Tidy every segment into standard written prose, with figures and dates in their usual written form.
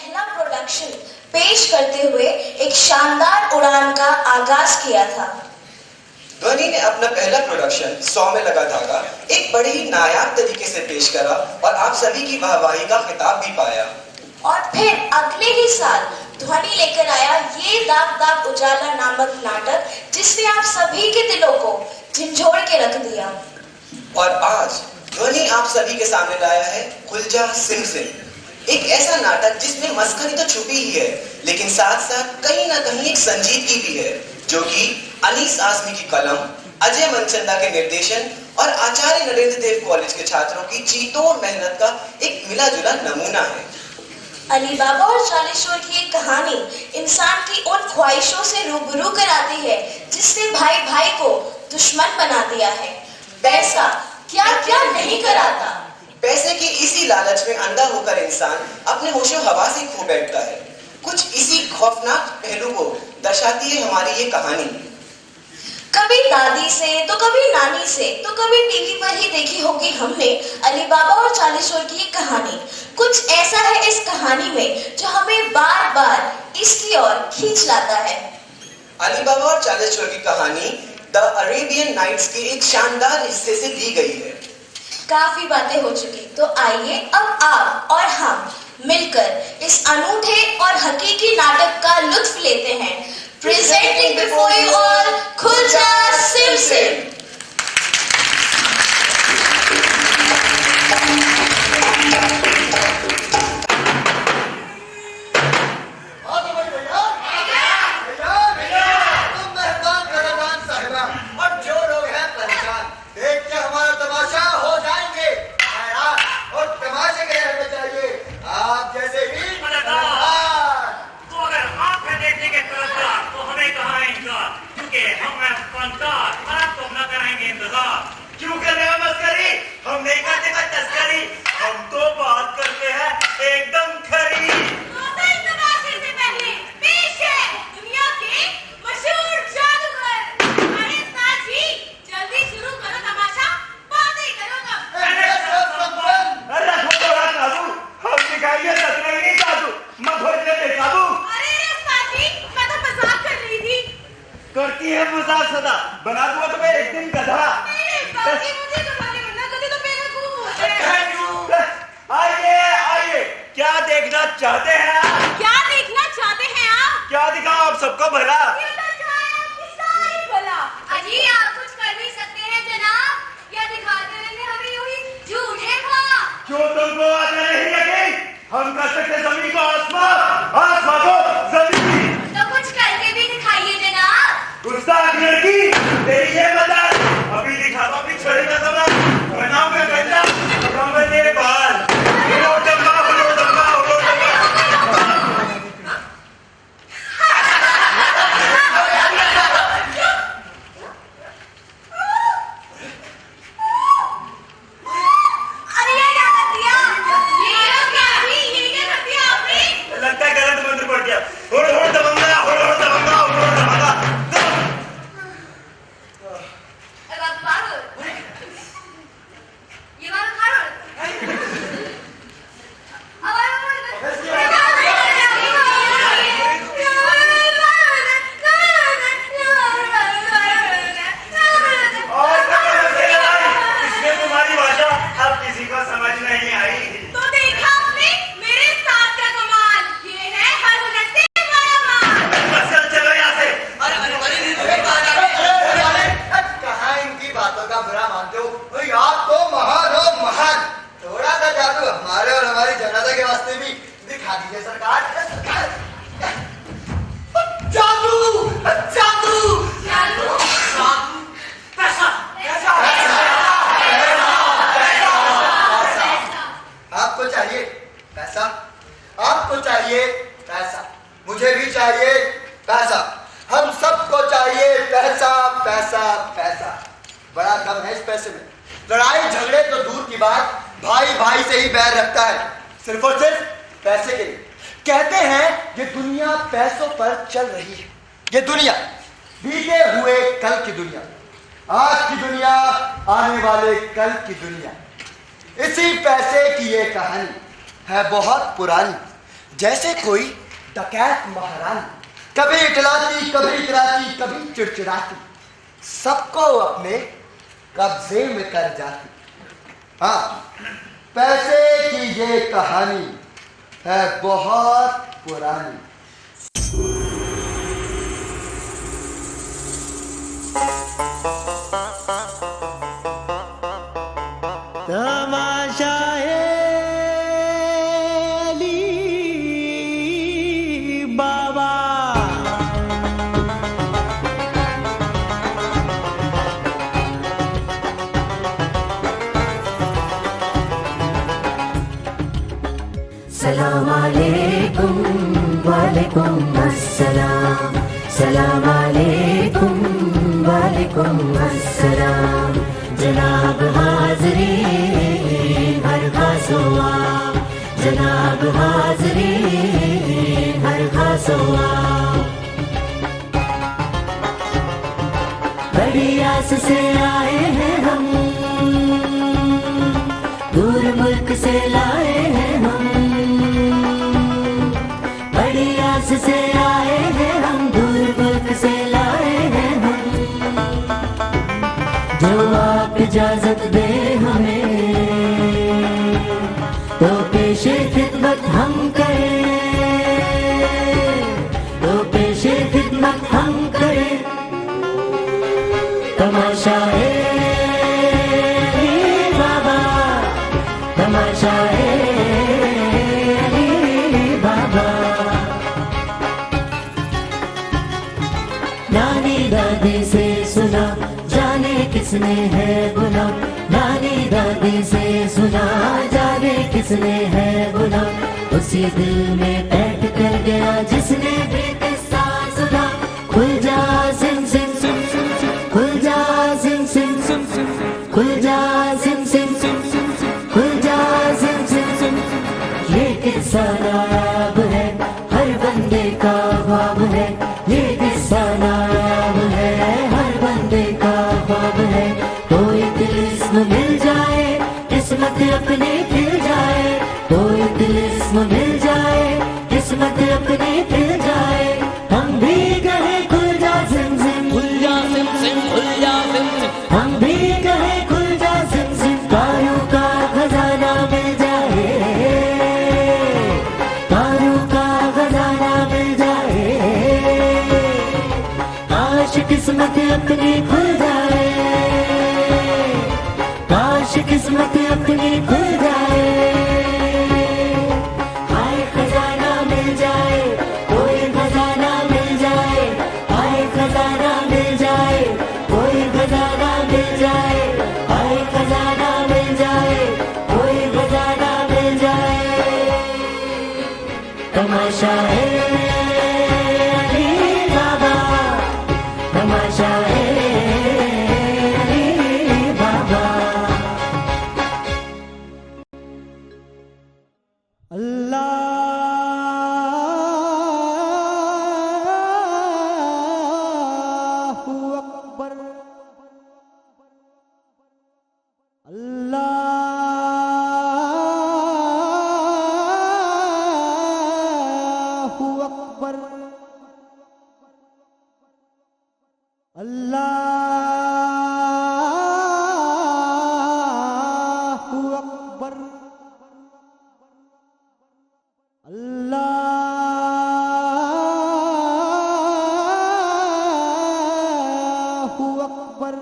पहला प्रोडक्शन पेश करते हुए एक शानदार उड़ान का आगाज किया था। ध्वनि ने अपना पहला प्रोडक्शन 100 में लगा धागा एक बड़े ही नायाब तरीके से पेश करा और आप सभी की वाहवाही का खिताब भी पाया। और फिर अगले ही साल ध्वनि लेकर आया ये दाग दाग उजाला नामक नाटक, जिसने आप सभी के दिलों को झंझोड़ के रख दिया। और आज ध्वनि आप सभी के सामने लाया है खुलजा सिम सिम, एक ऐसा नाटक जिसमें मस्खरी तो छुपी ही है, लेकिन साथ साथ कहीं ना कहीं एक संजीदगी भी है, जो कि अनीस आजमी की कलम, अजय मनचंदा के निर्देशन और आचार्य नरेंद्र देव कॉलेज के छात्रों की जीतोड़ मेहनत का एक मिला जुला नमूना है। अली बाबा और 40 चोर की एक कहानी इंसान की उन ख्वाहिशों से रूबरू कराती है जिसने भाई भाई को दुश्मन बना दिया है। पैसा क्या क्या नहीं कराता। पैसे की इसी लालच में अंधा होकर इंसान अपने होशो हवास से खो बैठता है। कुछ इसी खौफनाक पहलू को दर्शाती है हमारी ये कहानी। कभी दादी से तो कभी नानी से तो कभी टीवी पर ही देखी होगी हमने अली बाबा और 40 चोर की एक कहानी। कुछ ऐसा है इस कहानी में जो हमें बार बार इसकी ओर खींच लाता है। अली बाबा और 40 चोर की कहानी द अरेबियन नाइट्स के एक शानदार हिस्से से ली गई है। काफी बातें हो चुकी, तो आइए अब आप और हम मिलकर इस अनूठे और हकीकी नाटक का लुत्फ लेते हैं। Presenting before you all खुलजा सिम सिम। करती है मजाक सदा, बना दूंगा तुम्हें एक दिन गधा। आइए आइए, क्या देखना चाहते हैं आप? क्या देखना चाहते हैं आप? क्या दिखाऊं आप सबको भला? अजी आप कुछ कर भी सकते हैं जनाब, या दिखाते रहेंगे हमें यूं ही झूठे ख्वाब। जो तुमको आता नहीं यकीन, हम कर सकते जमीन को आसमान, आसमान को जमीन। तो कुछ करके भी दिखाइए जनाब। गुस्ताख लड़की, तेरी ये मजा अभी दिखाता हूँ, अभी छोड़ेगा समय बनाऊंगा गंजा, कम तेरे बाल। उड़ो डब्बा, उड़ो डब्बा, उड़ो डब्बा। अरे ये क्या कर दिया? ये क्या कर दिया आपने? लगता है गलत मंत्र पड़ गया। उड़ उड़ दबंगा, उड़ उड़ दबंगा, उड़ उड़ दबंगा। मुझे भी चाहिए पैसा, हम सबको चाहिए पैसा पैसा पैसा। बड़ा दम है इस पैसे में। लड़ाई झगड़े तो दूर की बात, भाई भाई से ही बैर रखता है, सिर्फ और सिर्फ पैसे के लिए। कहते हैं ये दुनिया पैसों पर चल रही है। ये दुनिया बीते हुए कल की दुनिया, आज की दुनिया, आने वाले कल की दुनिया। इसी पैसे की ये कहानी है बहुत पुरानी। जैसे कोई डकैत महारानी, कभी इटलाती, कभी इतराती, कभी चिड़चिड़ाती, सबको अपने कब्जे में कर जाती। हाँ, पैसे की ये कहानी है बहुत पुरानी। सलाम अलैकुम वालेकुम अस्सलाम, सलाम अलैकुम वालेकुम अस्सलाम। जनाब हाज़रीन हर खासोआ, जनाब हाज़रीन हर खासोआ। बड़ी आस से आए हैं हम, दूर मुल्क से लाए हैं हम, बड़ी आस से आए हैं हम, दूर मुल्क से लाए हैं हम। जो आप इजाजत दे हमें तो पेशे खिदमत हम करें, तो पेशे खिदमत हम करें। तमाशा है बाबा, तमाशा है बाबा। नानी दादी से सुना जाने किसने है गुना, नानी दादी से सुना जाने किसने है गुना। उसी दिल में बैठ कर गया जिसने भी किस्सा सुना। खुल जा सिम सिम सिम सिम, खुल जा सिम सिम सिम सिम, खुल जा सिम सिम सिम सिम, खुल जा सिम सिम सिम। ये किस्सा नायाब है, हर बंदे का ख्वाब है। ये किस्सा नायाब है, हर बंदे का ख्वाब है। कोई तिलिस्म मिल जाए, किस्मत अपनी खिल जाए। कोई तिलिस्म मिल जाए, किस्मत अपनी खिल जाए। हम भी कहे खुल जा सिम सिम, खुल जा सिम सिम, खुल जा सिम सिम। हम भी कहे खुल जा सिम सिम, कारों का खजाना मिल जाए, कारों का खजाना मिल जाए। काश किस्मत अपनी खुल जाए, काश किस्मत अपनी खुल जाए। हाय खजाना मिल जाए, कोई खजाना मिल जाए। हाय खजाना मिल जाए, कोई खजाना मिल जाए। हाय खजाना मिल जाए, कोई खजाना मिल जाए। तमाशा है अली बाबा, तमाशा है अली बाबा। अल्लाहु अकबर, अल्लाहु अकबर, अल्लाहु अकबर, अल्लाहु अकबर।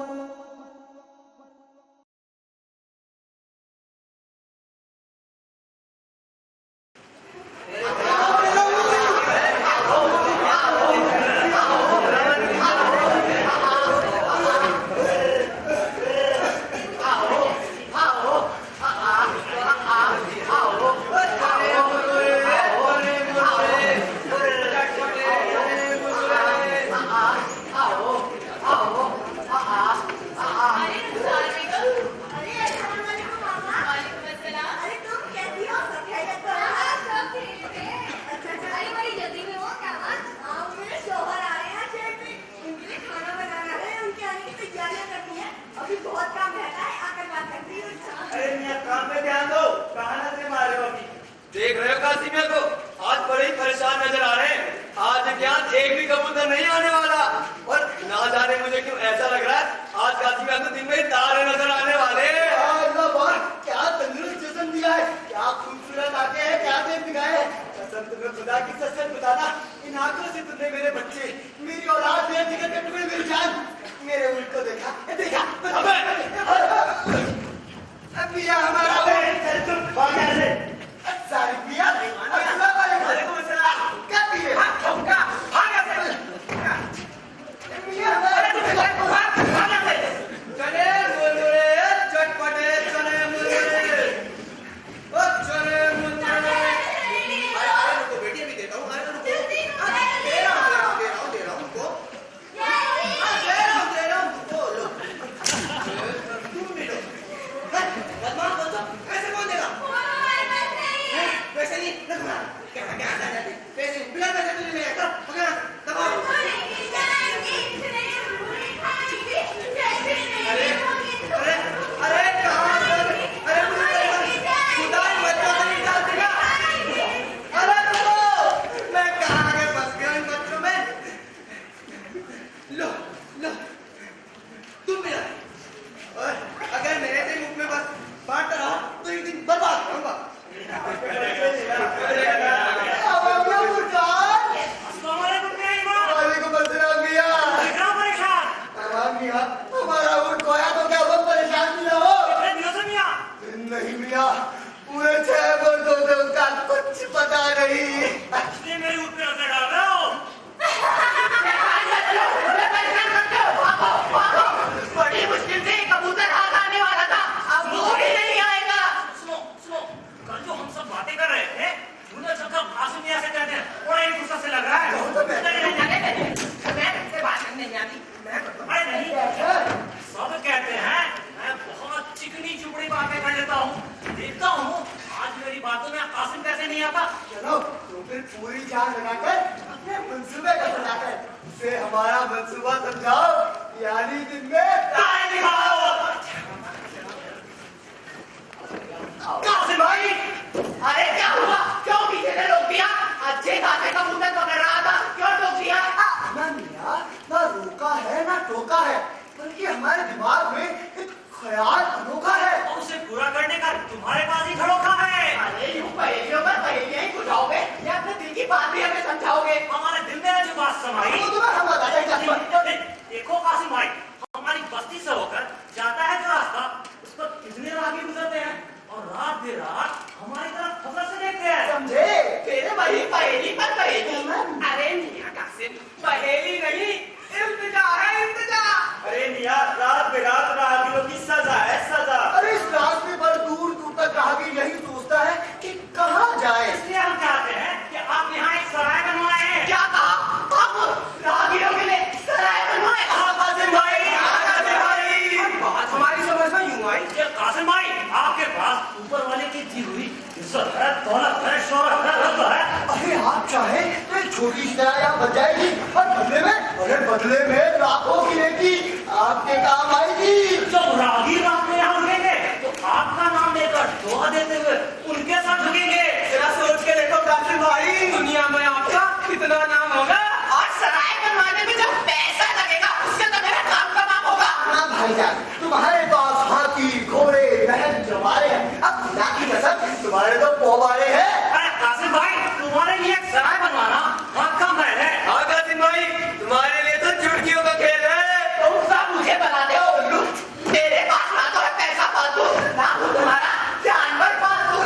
देख रहे हो कासिमिया को, आज बड़े ही परेशान नजर आ रहे हैं। आज क्या एक भी कबूतर नहीं आने वाला, और ना जाने मुझे क्यों ऐसा लग रहा है आज काशी में तो दिन में तारे नजर आने वाले। क्या तंदुरुस्त जिस्म दिया है, क्या खूबसूरत आंखें हैं, क्या देख दिखाए है। कसम तुम्हें खुदा की सच बताना, इन आंखों से तुमने मेरे बच्चे, मेरी औलाद, मेरे जिगर के टुकड़े, मेरी जान, मेरे उल्ट को देखा देखा। पिया हमारा तुम भाग ऐसे सारी पिया क्या पिए चले मुरमुरे चटपटे, चले मुरमुरे ओ चले मुरमुरे। अरे रुको बेटी, अभी देता हूँ। अरे रुको, दे रहा हूँ रुको। दे रहा हूँ रुको। लो तुम भी लो। बदमाश बच्चा, ऐसे कौन देगा? पैसे नहीं रखना, क्या पैसे बिना पैसे तुझे नहीं आता। पकड़ा दबाओ। अरे अरे अरे कहाँ अरे खुदा ही बच्चों से नहीं डाल देगा। अरे रुको, मैं कहाँ आगे फंस गया इन बच्चों में। लो लो तुम भी और अगर मेरे से मुख में बस बांट रहा तो एक दिन बर्बाद करूंगा। हमारा ऊँट खोया तो क्या वो परेशान भी ना हो? नहीं मियाँ, पूरे 6 वर्षों से उसका कुछ पता नहीं। मेरे ऊपर नजर डाल रहे हो। बड़ी मुश्किल से कबूतर हाथ आने वाला था, अब वो भी नहीं आएगा। सुनो सुनो, कल जो हम सब बातें कर रहे थे उन्हें सबका कासिम मियां से कहते हैं, बड़ा ही गुस्सा से लग रहा है। मैं तुमसे बात करने नहीं आती। अरे नहीं, सब कहते हैं मैं बहुत चिकनी चुपड़ी बातें कर लेता हूँ। देखता हूँ आज मेरी बातों में कासिम कैसे नहीं आता। चलो तो फिर पूरी जान लगाकर अपने मंसूबे का बताकर उसे हमारा मंसूबा समझाओ, यानी दिन में तारे दिखाओ। कासिम भाई, अरे क्या हुआ? क्यों पीछे से रोक दिया? अच्छे खासे कबूतर पकड़ रहा था, क्यों रोक दिया? ना मियाँ, ना रोका है ना टोका है, बल्कि हमारे दिमाग में एक ख्याल अनोखा है और उसे पूरा करने का तुम्हारे पास ही खड़ोखा है। अरे यूं पहेलियों पर पहेलियां ही बुझाओगे या अपने दिल की बात भी हमें समझाओगे? हमारे दिल में जो बात समाई तो तुम्हें हम बताएंगे। देखो कासिम भाई, हमारी बस्ती से होकर जाता है जो रास्ता, उस पर कितने रागी गुजरते हैं और रात दे रात हमारी तरफ फजर से देखते हैं। समझे? तेरे वही पहेली पर पहेली। अरे मियां कासिम, पहेली नहीं, इल्तिजा है इल्तिजा। अरे मियां, रात बेरात राहगीरों की सजा है सजा। अरे इस रास्ते पर दूर दूर तक राहगीर यही सोचता है कि कहाँ जाए। इसलिए हम चाहते हैं कि आप यहाँ एक सराय बनवाए हैं। क्या कहा? आप राहगीरों के लिए सराय बनवाए? कासिम भाई, कासिम भाई, बात हमारी समझ में यूं आई। ये कासिम भाई, आपके पास ऊपर वाले की दी हुई इज्जत है, दौलत है, शोहरत है, रत्बा है। अरे आप चाहे तो एक छोटी सी यहाँ बच जाएगी और बदले में लाखों की नेकी आपके काम आएगी। जब राहगीर रात में यहाँ रुकेंगे तो आपका नाम लेकर दुआ देते हुए उनके साथ रुकेंगे। जरा सोच के देखो कासिम भाई, दुनिया में आपका कितना नाम होगा। और सराय बनवाने में जो पैसा लगेगा उससे तो मेरा काम का नाम होगा। हाँ भाईजान, तुम्हारे पास हाथी, घोड़े, महल जवारे हैं, अब खुदा की कसम तुम्हारे तो पोवारे हैं। अरे कासिम भाई, तुम्हारे लिए एक सराय बनवाना हक का महल है। हाँ कासिम भाई, तुम्हारे लिए तो चुटकियों का खेल है। तुम सब मुझे बनाते हो उल्लू। तेरे पास ना तो है पैसा फालतू, ना तो तुम्हारा जानवर फालतू।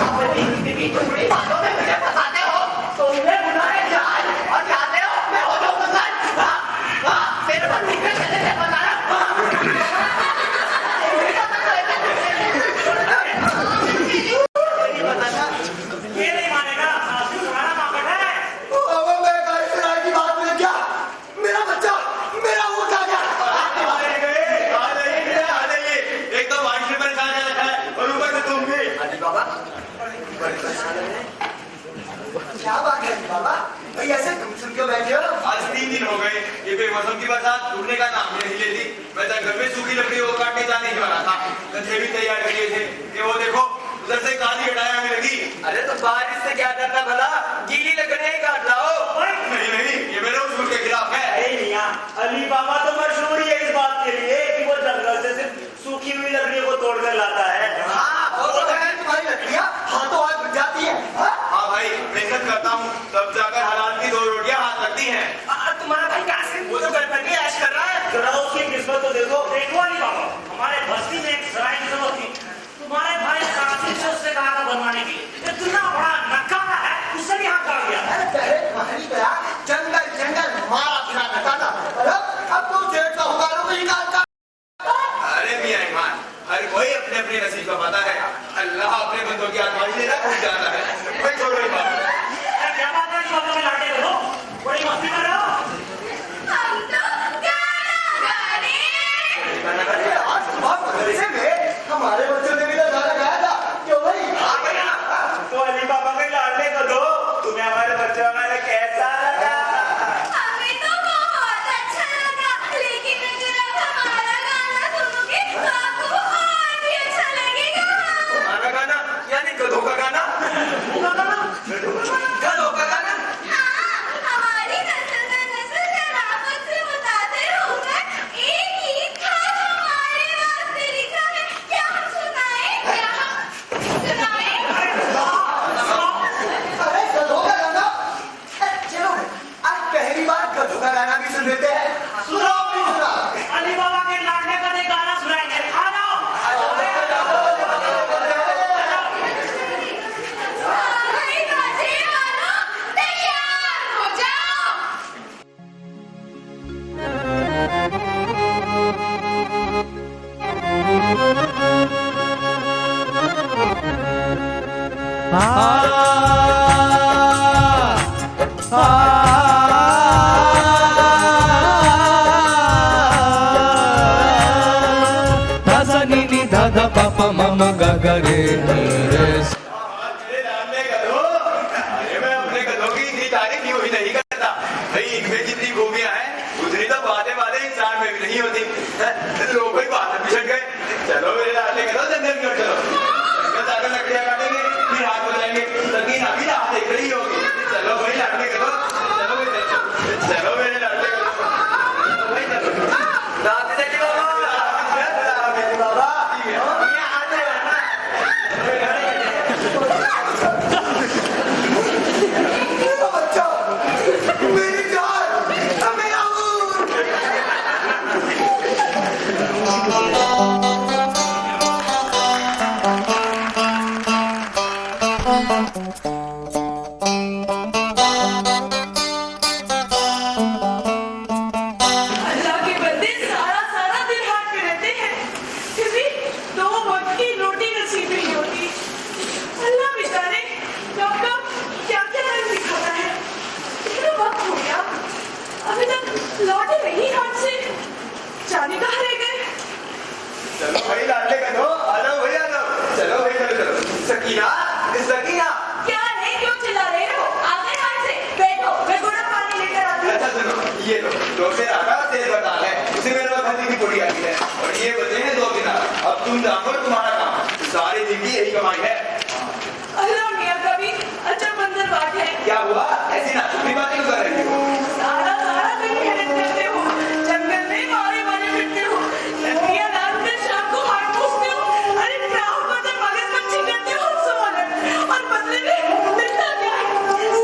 अपनी चुपड़ी बातों में मुझे फंसाते हो। तुमने बुलाए जान और जाते हो मैं हो जाऊँ दुकान। हाँ, मेरे को नीचे चले से बता रहा। ये नहीं मानेगा, कासिम तुम्हारा मामला है। अब मैं गाड़ी सराय की बात में क्या? मेरा बच्चा, मेरा ऊँट आ गया। एक तो वाइफ में परेशान रखा है और ऊपर से तुम भी। अरे बाबा, क्या बात है बाबा? भाई ऐसे गुमसुम क्यों बैठे हो? आज 3 दिन हो गए, ये बेमौसम की बरसात रुकने का नाम नहीं लेती। मैं तो घर में सूखी लकड़ी को काटने जाने ही वाला था, कंधे भी तैयार किए थे कि वो देखो उधर से काली हटाया हमें लगी। अरे तो बारिश से क्या करना भला? गीली लकड़ियां ही काट लाओ। नहीं नहीं, ये मेरे उसूल के खिलाफ है। अरे मियां, अली बाबा तो मशहूर ही है इस बात के लिए कि वो जंगल से सिर्फ सूखी हुई लकड़ियों को तोड़कर लाता है। हाँ, वो तो है। तुम्हारी लकड़ियां हाथों हाथ बच जाती है। हाँ भाई, मेहनत करता हूँ तब जाकर हलाल की 2 रोटियां हाथ लगती हैं। तुम्हारा भाई कहाँ से? वो तो घर पर भी ऐश कर रहा है। जरा उसकी किस्मत तो देखो। देखो अली बाबा, हमारे बस्ती में एक सराय की जरूरत थी। तुम्हारे भाई कासिम से उससे कहा था बनवाने की। इतना बड़ा नकारा है, उससे भी हाथ काट गया। पहले कहानी गया जंगल जंगल मारा फिरा नकारा, अब तो जेठ का हुकारों को निकालता। अरे मियां ईमान, हर कोई अपने अपने नसीब का पता है। अल्लाह अपने बंदों की आजमाइश लेना भूल जाता है। भाई छोड़ो ये बात। अरे क्या बात है, बाबा में लाटे करो, बड़ी मस्ती कर रहे हो। हम तो गाना गा रहे आज सुबह मदरसे में हमारे बच्चों ने भी तो गाना गाया था, क्यों भाई? तो अली बाबा के लाडले को दो। तुम्हें हमारे बच्चों में कैसा लगा? हमें तो बहुत अच्छा लगा, लेकिन अगर आप हमारा गाना सुनोगे तो आपको और भी अच्छा लगेगा। हमारा गाना यानी गधों का गाना? गधों का गाना? हाँ, हमारी नस्ल दर नस्ल शराफत से मुतासिर होकर एक गीत खास हमारे वास्ते लिखा है। क्या हम सुनाएं? क्या हम सुनाएं? अरे गधों का गाना? चलो आज पहली बार गधों का गाना भी सुन लेते हैं। सुनाओ भी सुना। अली बाबा के लाडले का एक गाना सुनाएंगे। आ जाओ। भाई बाजे वालों, तैयार हो जाओ। दादा पापा मामा गगरे मेरे लाडले गधों, अरे मैं अपने गधों की इतनी तारीफ की हुई नहीं करता। भाई इनमें जितनी खूबियां हैं उतनी तो बातें बातें इंसान में भी नहीं होती। लोग कोई बात पिछड़ गए। चलो मेरे लाडले गधों, जंगल की ओर चलो। जंगल जाकर लकड़ियां काटेंगे, फिर हाथ बजाएंगे। सकीन अभी राह देख रही होगी। चलो भाई लाडले गधों, चलो भाई चलो। चलो मेरे लाडले गधों, चलो भाई चलो। रात से क्यों? बाबा बच्चों, मेरी जान, मेरा ऊँट। अल्लाह के बंदे सारा सारा दिन हाथ में रहते हैं, फिर भी 2 वक्त की रोटी नसीब नहीं होती। अल्लाह बेचारे कब कब क्या क्या रंग दिखाता है। इतना वक्त हो गया, अभी तक लौटे नहीं हाथ से। जाने कहाँ रह गए? चलो भाई लाडले गधों, आ जाओ भाई आ जाओ। चलो भाई चलो चलो। सकीना, सकीना। क्या है, क्यों चिल्ला रहे हो? आगे हाथ से बैठो, मैं गुड़ा पानी लेकर आती हूँ। अच्छा सुनो, ये लो, डोसे आटा तेज बताल है, उसी में नमक हल्दी की पुड़ी आती है। और ये बचे हैं 2 दिनार। अब तुम जाओ, तुम्हारा काम। सारी जिंदगी यही कमाई है। अल्लाह मियाँ का भी अच्छा मंजर बात है। क्या हुआ? ऐसी ना छुट्टी बातें क्यों कर रही हो? सारा सारा दिन मेहनत करते हो, जंगल में मारे मारे फिरते हो, लकड़ियाँ लादकर शाम को हाथ पूछते हो। अरे राहु को जब मगरमच्छी करते हो सवाल, और बदले में मिलता क्या है?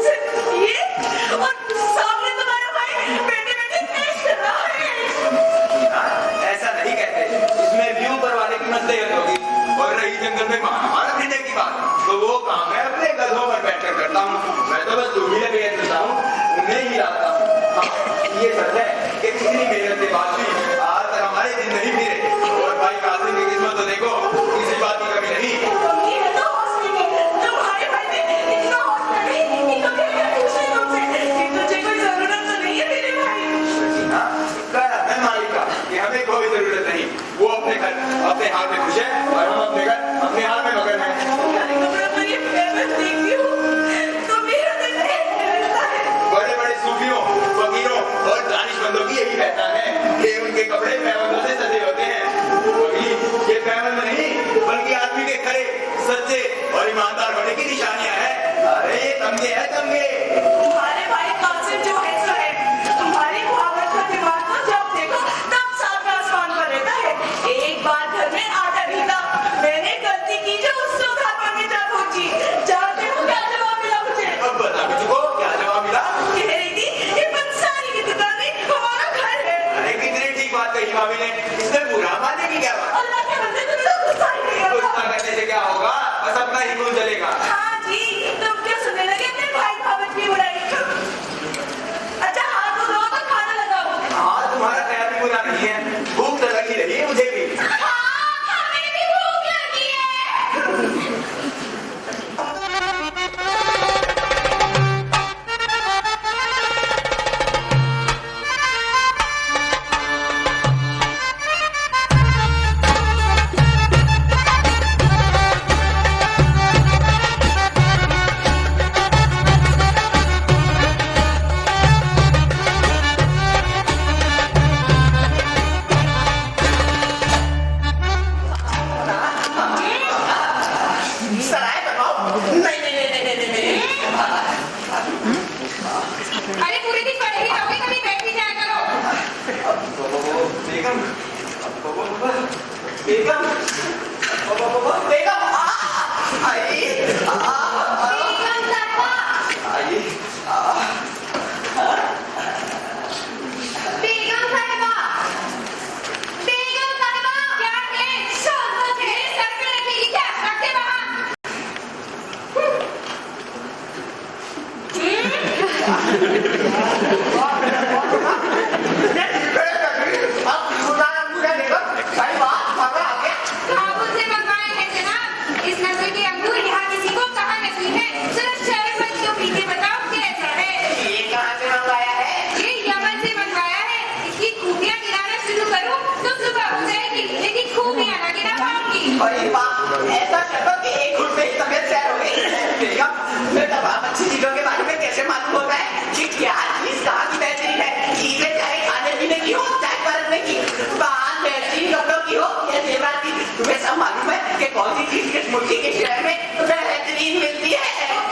सिर्फ ये, और सामने तुम्हारा भाई बैठे बैठे ऐश कर रहा है। हाँ, ऐसा नहीं कहते। इसमें भी ऊपर वाले की मसलियत होगी। और रही जंगल में मारा पीने की बात, तो वो काम मैं अपने गधों पर बैठकर करता हूँ। मैं तो बस दूरी लगे रहता हूँ, उन्हें ही लाता हूँ। हाँ, ये सच है कि कितनी मेहनत के बाद भी आज तक हमारे दिन नहीं फिरे। और भाई कासिम की किस्मत तो देखो, किसी बात की कमी नहीं। कमी है तो हौसले की, तुम्हारे भाई में इतना हौसला नहीं कि कभी अगर पूछे तुमसे कि तुझे कोई जरूरत तो नहीं है मेरे भाई। हाँ, कहा है मालिक का कि हमें कोई जरूरत नहीं। वो अपने घर अपने हाल में खुश है, और हम अपने घर अपने हाल में मगन हैं। तुम्हारे कपड़े पर ये फेमस देखती हूँ तो मेरा दिल रहता है। बड़े बड़े सूफियों, फकीरों और दानिशमंदों की यही पहचान है कि उनके कपड़े पैबंदों से सजे होते हैं। वही ये पैबंद नहीं, बल्कि आदमी के खरे, सच्चे और ईमानदार होने की निशानियां हैं। अरे ये तमगे है तमगे। बेगम बेगम आई ऐसा शक्ल कि एक घुट में तबियत सैर हो गई। बेगम, मैं तमाम अच्छी चीजों के बारे में कैसे मालूम होता है कि क्या चीज कहाँ की बेहतरीन है? चीजें चाहे खाने पीने की हो, चाहे बरतने की, बाहर बेहतरीन कपड़ों की हो या जेवरात की, तुम्हें सब मालूम है कि कौन सी चीज किस मुल्क के शहर में बेहतरीन मिलती है।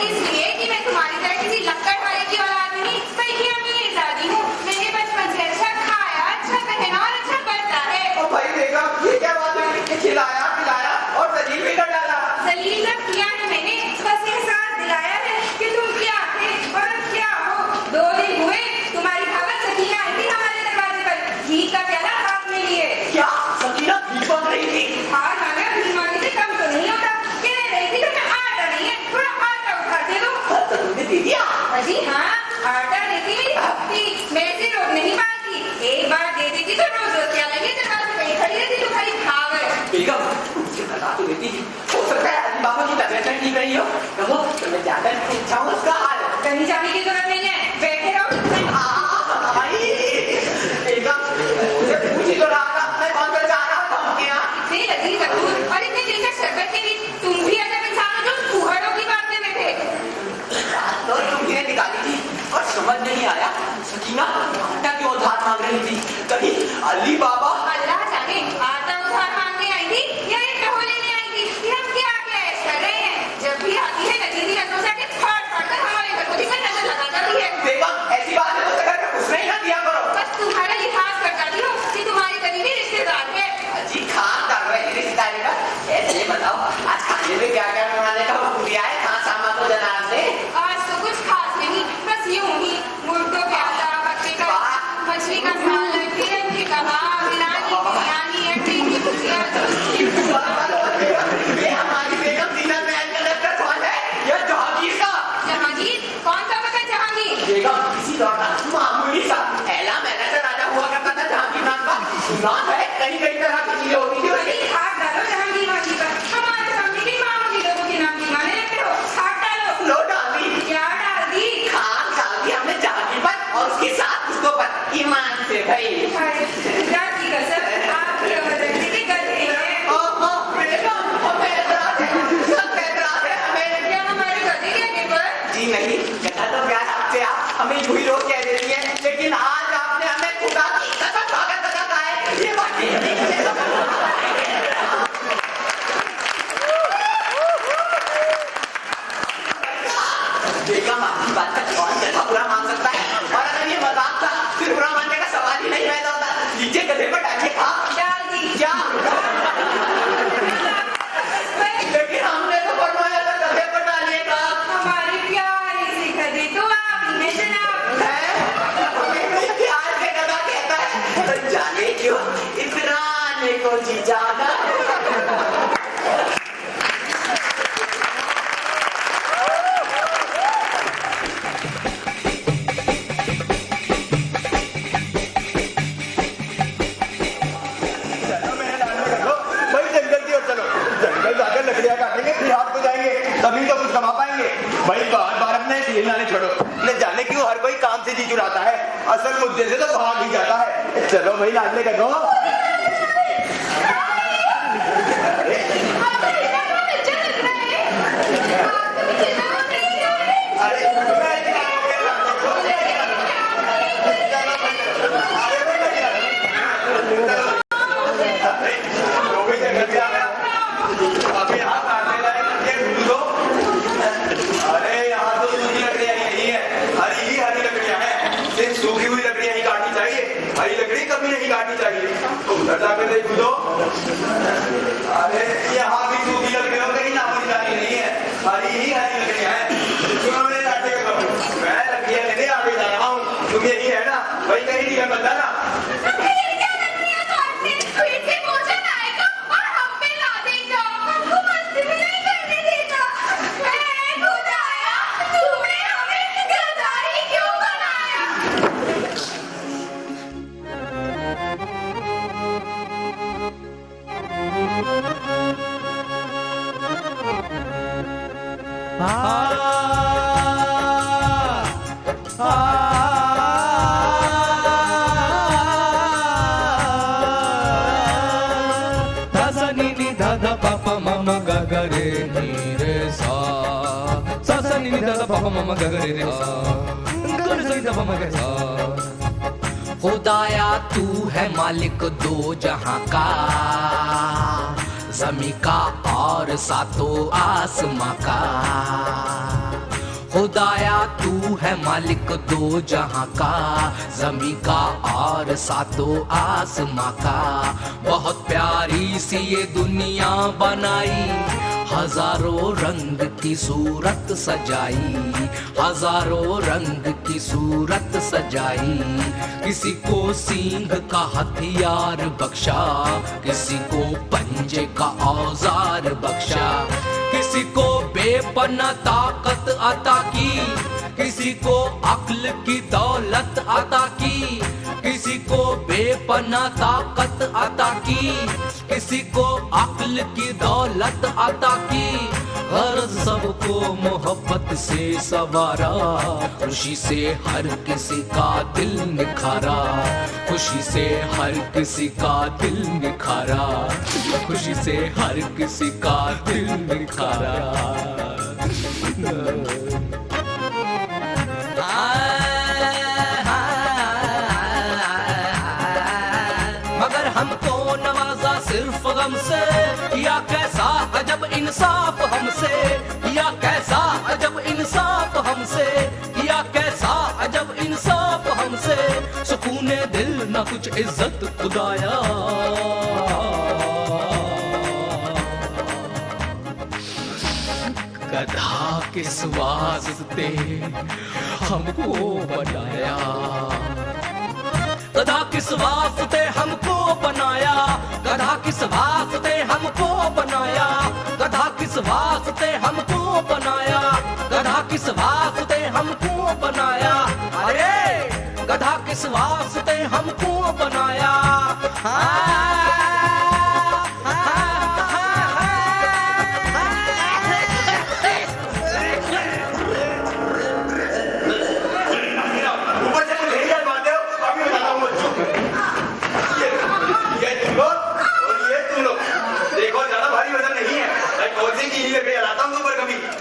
इसलिए कि मैं तुम्हारी तरह किसी लक्कड़ वाले की औलाद नहीं, बल्कि अमीर दादी हूँ। मैंने बचपन से अच्छा खाया, अच्छा पहना और अच्छा पढ़ता है। ओ भाई बेगम, ये क्या बात हुई? खिलाया पिलाया और जलील भी कर डाला। जलील सब किया है मैंने, बस एहसास दिलाया है कि तुम क्या थे और क्या हो। 2 दिन हुए तुम्हारी भगत सकीना आई थी हमारे दरवाजे पर, घी का प्याला हाथ में लिए। क्या सकीना घी मांग रही थी? हाँ मांगा, घी मांगने से कम तो नहीं होता। कह रही थी कि मैं आटा नहीं है, थोड़ा आटा उठा दे दो। तो तुमने दे दिया? जी हाँ, आटा देती मेरी भक्ति, मैं इसे रोक नहीं पाती। एक बार दे देती तो रोज रोज क्या लगे, दरवाजे पे खड़ी रहती तो खाली भाग। बेगम, मुझे बता तो देती, हो सकता है अली बाबा की तबीयत ठीक रही हो, कहो तो मैं जाकर पूछाऊं उसका हाल। कहीं जाने की जरूरत नहीं है, बैठे रहो। बेगम, मुझे पूछ तो रहा था, मैं कौन सा जा रहा था उनके यहाँ? इतनी लजीज अखरूट और इतने दिलकश शरबत के बीच तुम भी अजब इंसान हो जो कुहड़ों की बातें में थे। तो तुमने निकाली थी और समझ नहीं आया सकीना आटा क्यों उधार मांग रही थी? कहीं अली बाबा? अल्लाह जाने आटा उधार मांगने आई थी या एक टहो लेने आई थी, कि हम क्या क्या ऐश कर रहे हैं। जब भी आती है लजीजी नजरों से फाड़ फाड़ कर हमारे घर को दिखकर नजर लगा जाती है। बेगम, ऐसी बात है तो घर में घुसना ही ना दिया करो। बस तुम्हारा लिहाज कर जाती हूँ कि तुम्हारी करीबी रिश्तेदार है। अजी खान कर रहे रिश्तेदारी का। ऐसे बताओ आज खाने में क्या क्या बनाने का हुक्म दिया है? कहाँ सामान को जनाब ने? आज तो कुछ खास नहीं, बस यूं ही मुर्गों प्याजा, बच्चे का मछली का सालन, फिर के कबाब, बिरयानी, अंडे की भुजिया। ये हमारी बेगम दीना महल का लड़का कौन है? ये जहांगीर का। जहांगीर? कौन सा पता जहांगीर? बेगम किसी दौर का मामूली सा पहला महीना से राजा हुआ करता था जहांगीर नाम का। सुना है कई कई तरह की चीजें होती थी। हाथ डालो जहांगीर माजी पर, हमारे सामने भी मामूली लोगों के नाम दिवाने लगते हो। हाथ डालो। लो डाल दी। क्या डाल दी? खान डाल दी हमने जहांगीर पर और उसके साथ उसको पर ईमान से भाई। जाती कसम, आपकी वजह से गलती है। क्या हमारे गधे कहने पर? जी नहीं, कहता तो प्यार आपसे आप हमें यूं ही रोज कह देती है, लेकिन आज आपने हमें खुदा की कसम खाकर बताया है ये बात नहीं है। बेगम आपकी बात का कौन कैसा बुरा मान सकता है? और अगर ये मजाक था फिर बुरा मानने का सवाल ही नहीं पैदा होता। नीचे गधे पर डालिए। हाँ डाल दी। क्या? लेकिन हमने तो फरमाया था गधे पर डालिएगा। हमारी प्यारी सी गधी तो आप ही में जनाब। प्यार के गधा कहता है जाने क्यों इतराने को जी जाना। तभी तो कुछ कमा पाएंगे भाई। बार बार अपने तेल लाने छोड़ो, न जाने क्यों हर कोई काम से जी चुराता है, असल मुद्दे से तो भाग ही जाता है। चलो भाई लाडले का दो। सूखी हुई लकड़ियां ही काटनी चाहिए, हरी लकड़ी कभी नहीं काटनी चाहिए। उधर जाकर देख दो। खुदाया तू है मालिक दो जहां का, ज़मीं का और सातों आसमां का। खुदाया तू है मालिक दो जहां का, ज़मीं का और सातों आसमां का। बहुत प्यारी सी ये दुनिया बनाई, हजारों रंग की सूरत सजाई, हजारों रंग की सूरत सजाई। किसी को सींग का हथियार बख्शा, किसी को पंजे का औजार बख्शा। किसी को बेपना ताकत अता की, किसी को अक्ल की दौलत अता की। किसी को बेपना ताकत अता की, किसी को अक्ल की दौलत अता की। गर्ज सबको मोहब्बत से सवारा, खुशी से हर किसी का दिल निखारा। खुशी से हर किसी का दिल निखारा, खुशी से हर किसी का दिल निखारा। मगर हमको नवाजा सिर्फ गम से, या कैसा अजब इंसाफ हमसे, या कैसा अजब इंसाफ हमसे, या कैसा अजब इंसाफ हमसे। सुकूने दिल न कुछ इज्जत खुदाया, गधा किस वास्ते हमको बनाया, गधा किस वास्ते हमको बनाया, गधा किस वास्ते हमको बनाया, गधा किस वास्ते हमको बनाया, गधा किस वास्ते हमको बनाया। अरे गधा किस वास्ते हमको बनाया।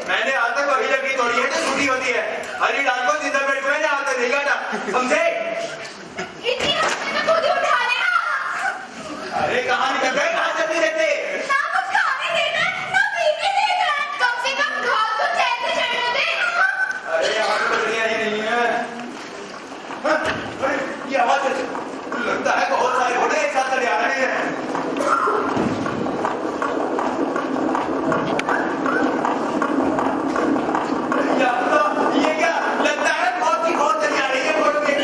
मैंने आज तक वही लकड़ी तोड़ी है जो टूटी होती है। हरी डाल को जिंदा बैठ में आज तक नहीं काटा, समझे? इतनी हंसी में खुद ही उठा लेना। अरे कहाँ निकल गए, कहाँ चलते रहते? ना कुछ खाने देना, ना पीने देना, कम से कम घास तो चैन से चढ़ने दे। अरे यहाँ पे बकरियाँ ही नहीं है। अरे ये आवाज लगता है बहुत सारे घोड़े एक साथ चले आ रहे हैं। ये क्या लगता है, बहुत ही बहुत चली आ रही है घोड़ों के।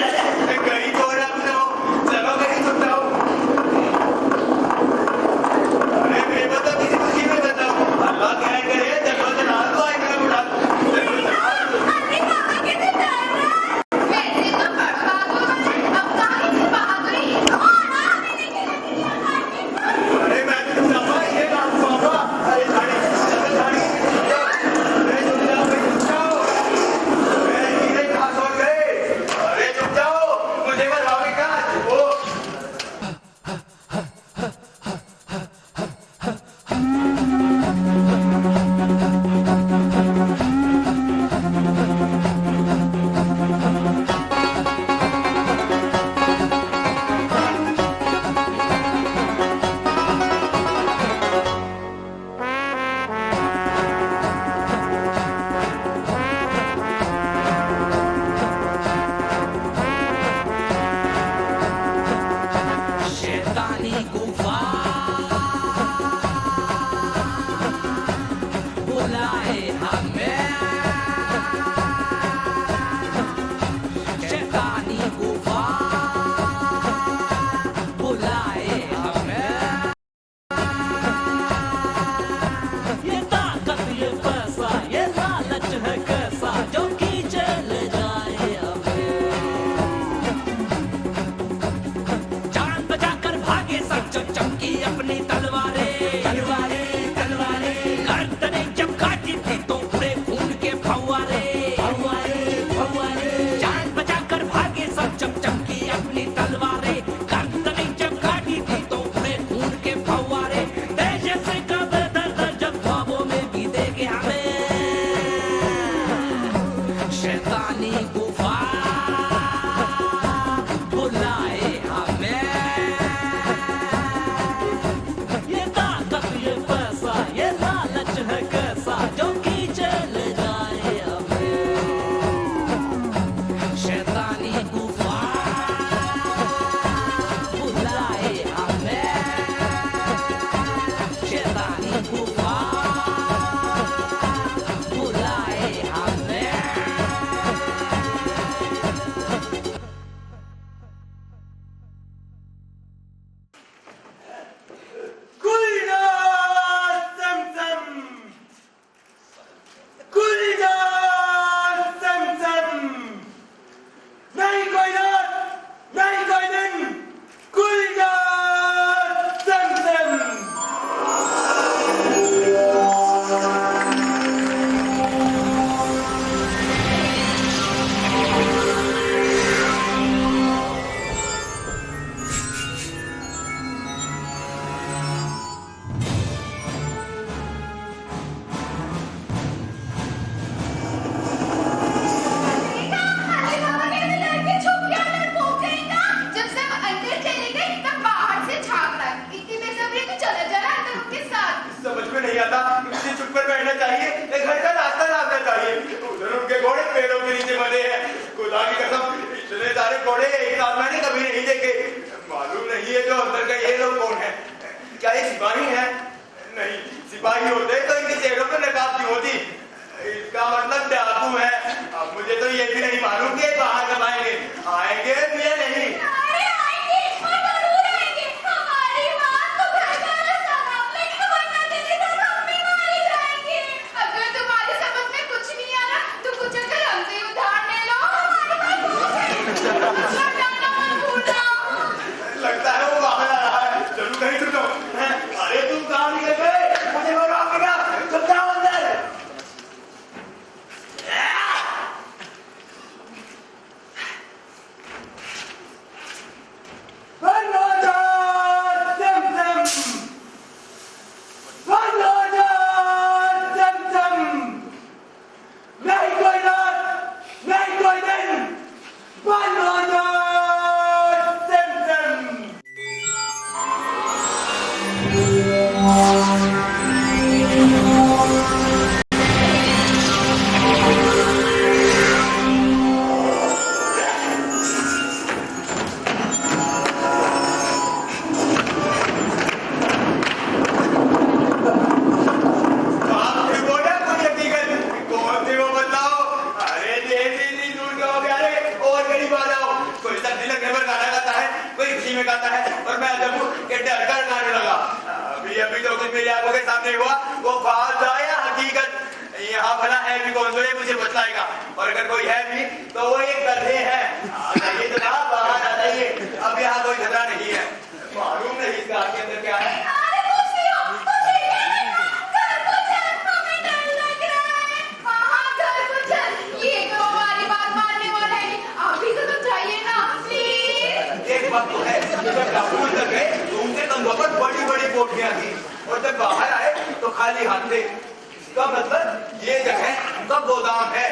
नहीं आता, मुझे चुप कर बैठना चाहिए, घर का रास्ता नापना चाहिए। उधर उनके घोड़े पेड़ों के नीचे बंधे हैं। खुदा की कसम, इतने सारे घोड़े एक साथ मैंने कभी नहीं देखे। मालूम नहीं है जो अंदर का ये लोग कौन है। क्या ये सिपाही है? नहीं, सिपाही होते तो इनके चेहरों पर नकाब क्यों होती? इसका मतलब डाकू है। अब मुझे तो ये भी नहीं मालूम कि बाहर कब आएंगे, आएंगे या नहीं। अरे आएंगे, और जरूर आएंगे। हमारी बात तो घर का रास्ता नाप लेंगे, वरना दिल्ली तक हम भी मारे जाएंगे। अगर तुम्हारे समझ में कुछ नहीं आ रहा तो कुछ अगर हमसे उधार ले लो, हमारे पास बहुत है। जाना मत भूलना। लगता है वो बाहर आ रहा है। चलो कहीं रुको। अरे तुम कहाँ निकल गए? मुझे बोलो क्या? तुम जाओ अंदर। मुझे बतलाएगा, और अगर कोई है भी तो वो एक गधे है। ये जनाब बाहर आ जाइए, अब यहाँ कोई खतरा नहीं है। मालूम नहीं इस कार के अंदर क्या है। अरे कुछ नहीं हो, कुछ नहीं है। घर को चल, हमें डर लग रहा है। हाँ, घर को चल। ये तो हमारी बात मानने वाला है। आप ही तो समझाइए ना, प्लीज। एक बात तो है, जब डाकू अंदर गए तो उनके कंधों पर बड़ी-बड़ी पोटलियां थी, और जब बाहर आए तो खाली हाथ थे। इसका मतलब ये जगह उनका गोदाम है।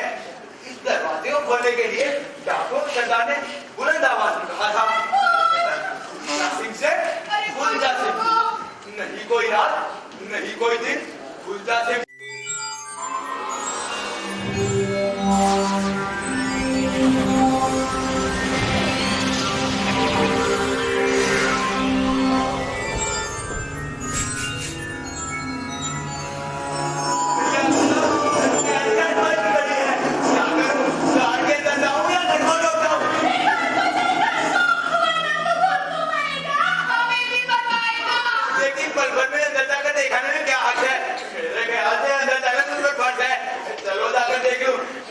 इस दरवाजे को खोलने के लिए डाकू सरदार ने बुलंद आवाज में कहा था, नासिम से खुल जा सिम। नहीं कोई रात, नहीं कोई दिन, खुल जा सिम।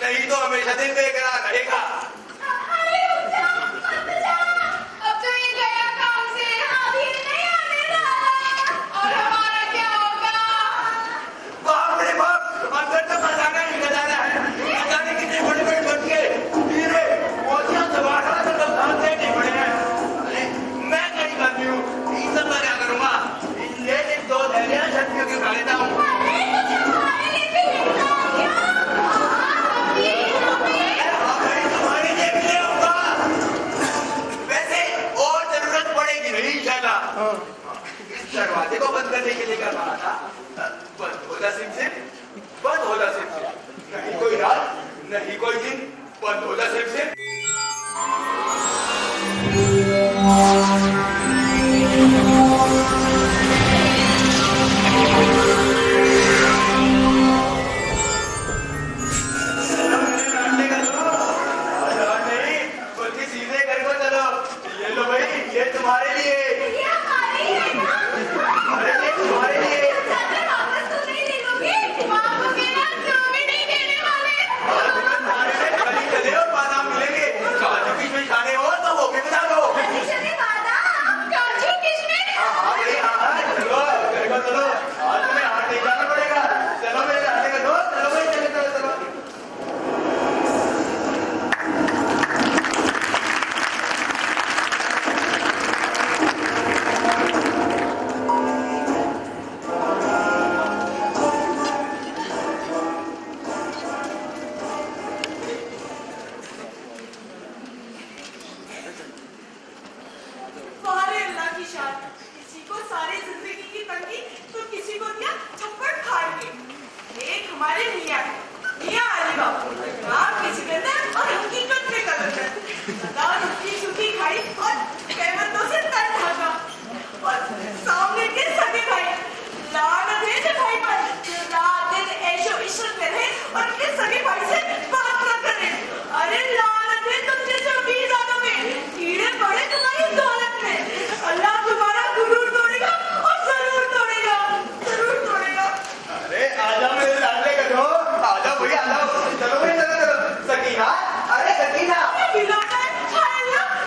नहीं तो हमेशा दिन बेकरार रहेगा। अरे रुक जाओ, मत जाओ। अब तो ये गया काम से, अभी नहीं आने वाला। और हमारा क्या होगा? बाप रे बाप, अंदर तो खजाना ही खजाना है। खजाने कितने बड़े-बड़े बच्चे, हीरे, मोतियां, जवाहरात सब सामने नहीं पड़े हैं। अरे मैं कहीं करती हूँ, इन सब का क्या करूँगा? ये दो धैर्य शक्तियों की उठा लेता हूँ। अरे कुछ हमारे लिए भी लेना हो क्या? इस दरवाजे को बंद करने के लिए कर रहा था। बंद हो जा सिम से, बंद हो जा सिम से। नहीं कोई रात, नहीं कोई दिन, बंद हो जा सिम से। ये तुम्हारे लिए। ये हमारे लिए है ना? अरे ये तुम्हारे लिए। चादर वापस तो नहीं दे दोगे? मांगोगे ना तो भी नहीं देने वाले। तुम्हारे लिए खाली चले और बादाम मिलेंगे। काजू किशमिश खाने हो तो वो भी बता दो। चले बादाम, काजू किशमिश। हाँ भाई हाँ। अरे मियाँ अली बाबू आप किसी में ना और हकीकत में गलत है। दाल रुकी सुखी खाई और कहमतों से तन ढका और सामने के सगे भाई लानत है जो भाई पर जो रात दिन ऐशो इश्क में रहे और उनके सगे भाई से बात न करे। अरे लानत है तुम जैसे बीजादों में कीड़े पड़े तुम्हारी दौलत में। अल्लाह तुम्हारा गुरूर तोड़ेगा और जरूर तोड़ेगा, जरूर तोड़ेगा। अरे आजा मेरे लाडले गधो, आजा भैया आजा। चलो भाई चलो सकीना, अरे सकीना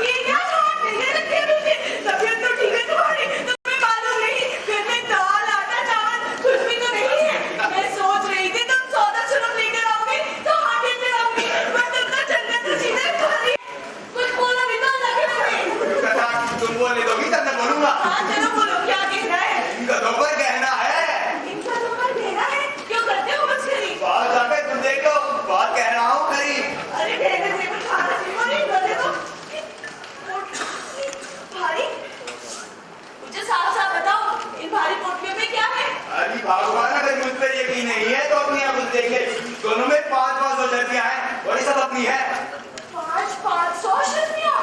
ये क्या हाथ नहीं रखे मुझे। तबीयत तो ठीक है तुम्हारी, तुम्हें मालूम नहीं घर में दाल आटा चावल कुछ भी तो नहीं है। मैं सोच रही थी तुम सौदा सुलभ लेकर आओगे तो आगे चढ़ाऊंगी, पर तुम तो जन्नत से सीधे खा रही। कुछ बोलो भी तो लगे तुम्हें। तुम बोलने दोगी तब मैं बोलूंगा। हाँ चलो बोलो क्या कहना है। गधों पर कहना है। इनका तुम्हारा कहना है क्यों करते हो मस्करी। बात जाके तुम देखो, बात कह रहा हूँ खरी। अरे ढेरे से कुछ खाना चाहिए गधे तो भारी। मुझे साफ साफ बताओ इन भारी पोटलियों में क्या है। अरे भगवान अगर मुझ पर यकीन नहीं है तो अपनी आंखों से देखे। दोनों में 500 शर्तियाँ हैं और ये सब अपनी है। 500 शर्तियाँ।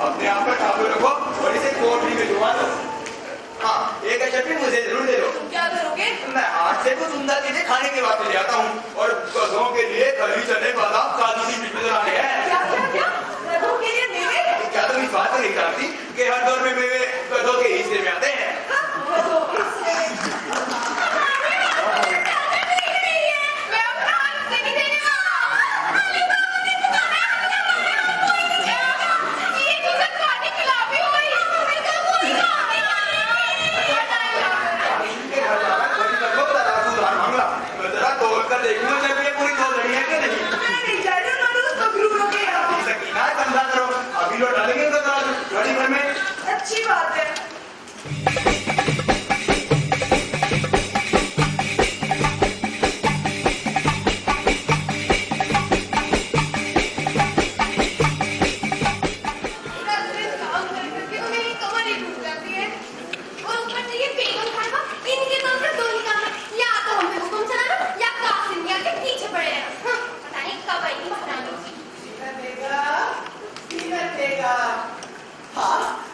अपने आप पर काबू रखो और इसे कोठरी में डुबा दो। हाँ एक शर्त मुझे जरूर दे दो। क्या करोगे। मैं आज से कुछ उम्दा चीजें खाने के वास्ते ले आता हूँ और गधों के लिए खली चने बादाम काजू की पिस्ते लाने हैं। क्या क्या क्या गधों के लिए मेवे। क्या तुम इस बात को नहीं जानती कि हर दौर में मेवे गधों के हिस्से में आते हैं। गधों के हिस्से में। देखूंगा जब ये पूरी 2 लड़ी है कि नहीं। मैं नहीं जा रही हूँ तो गुरूर हो गया। सकीना समझा करो, अभी लौटा देंगे उनका तराजू लड़ी भर में। अच्छी बात है।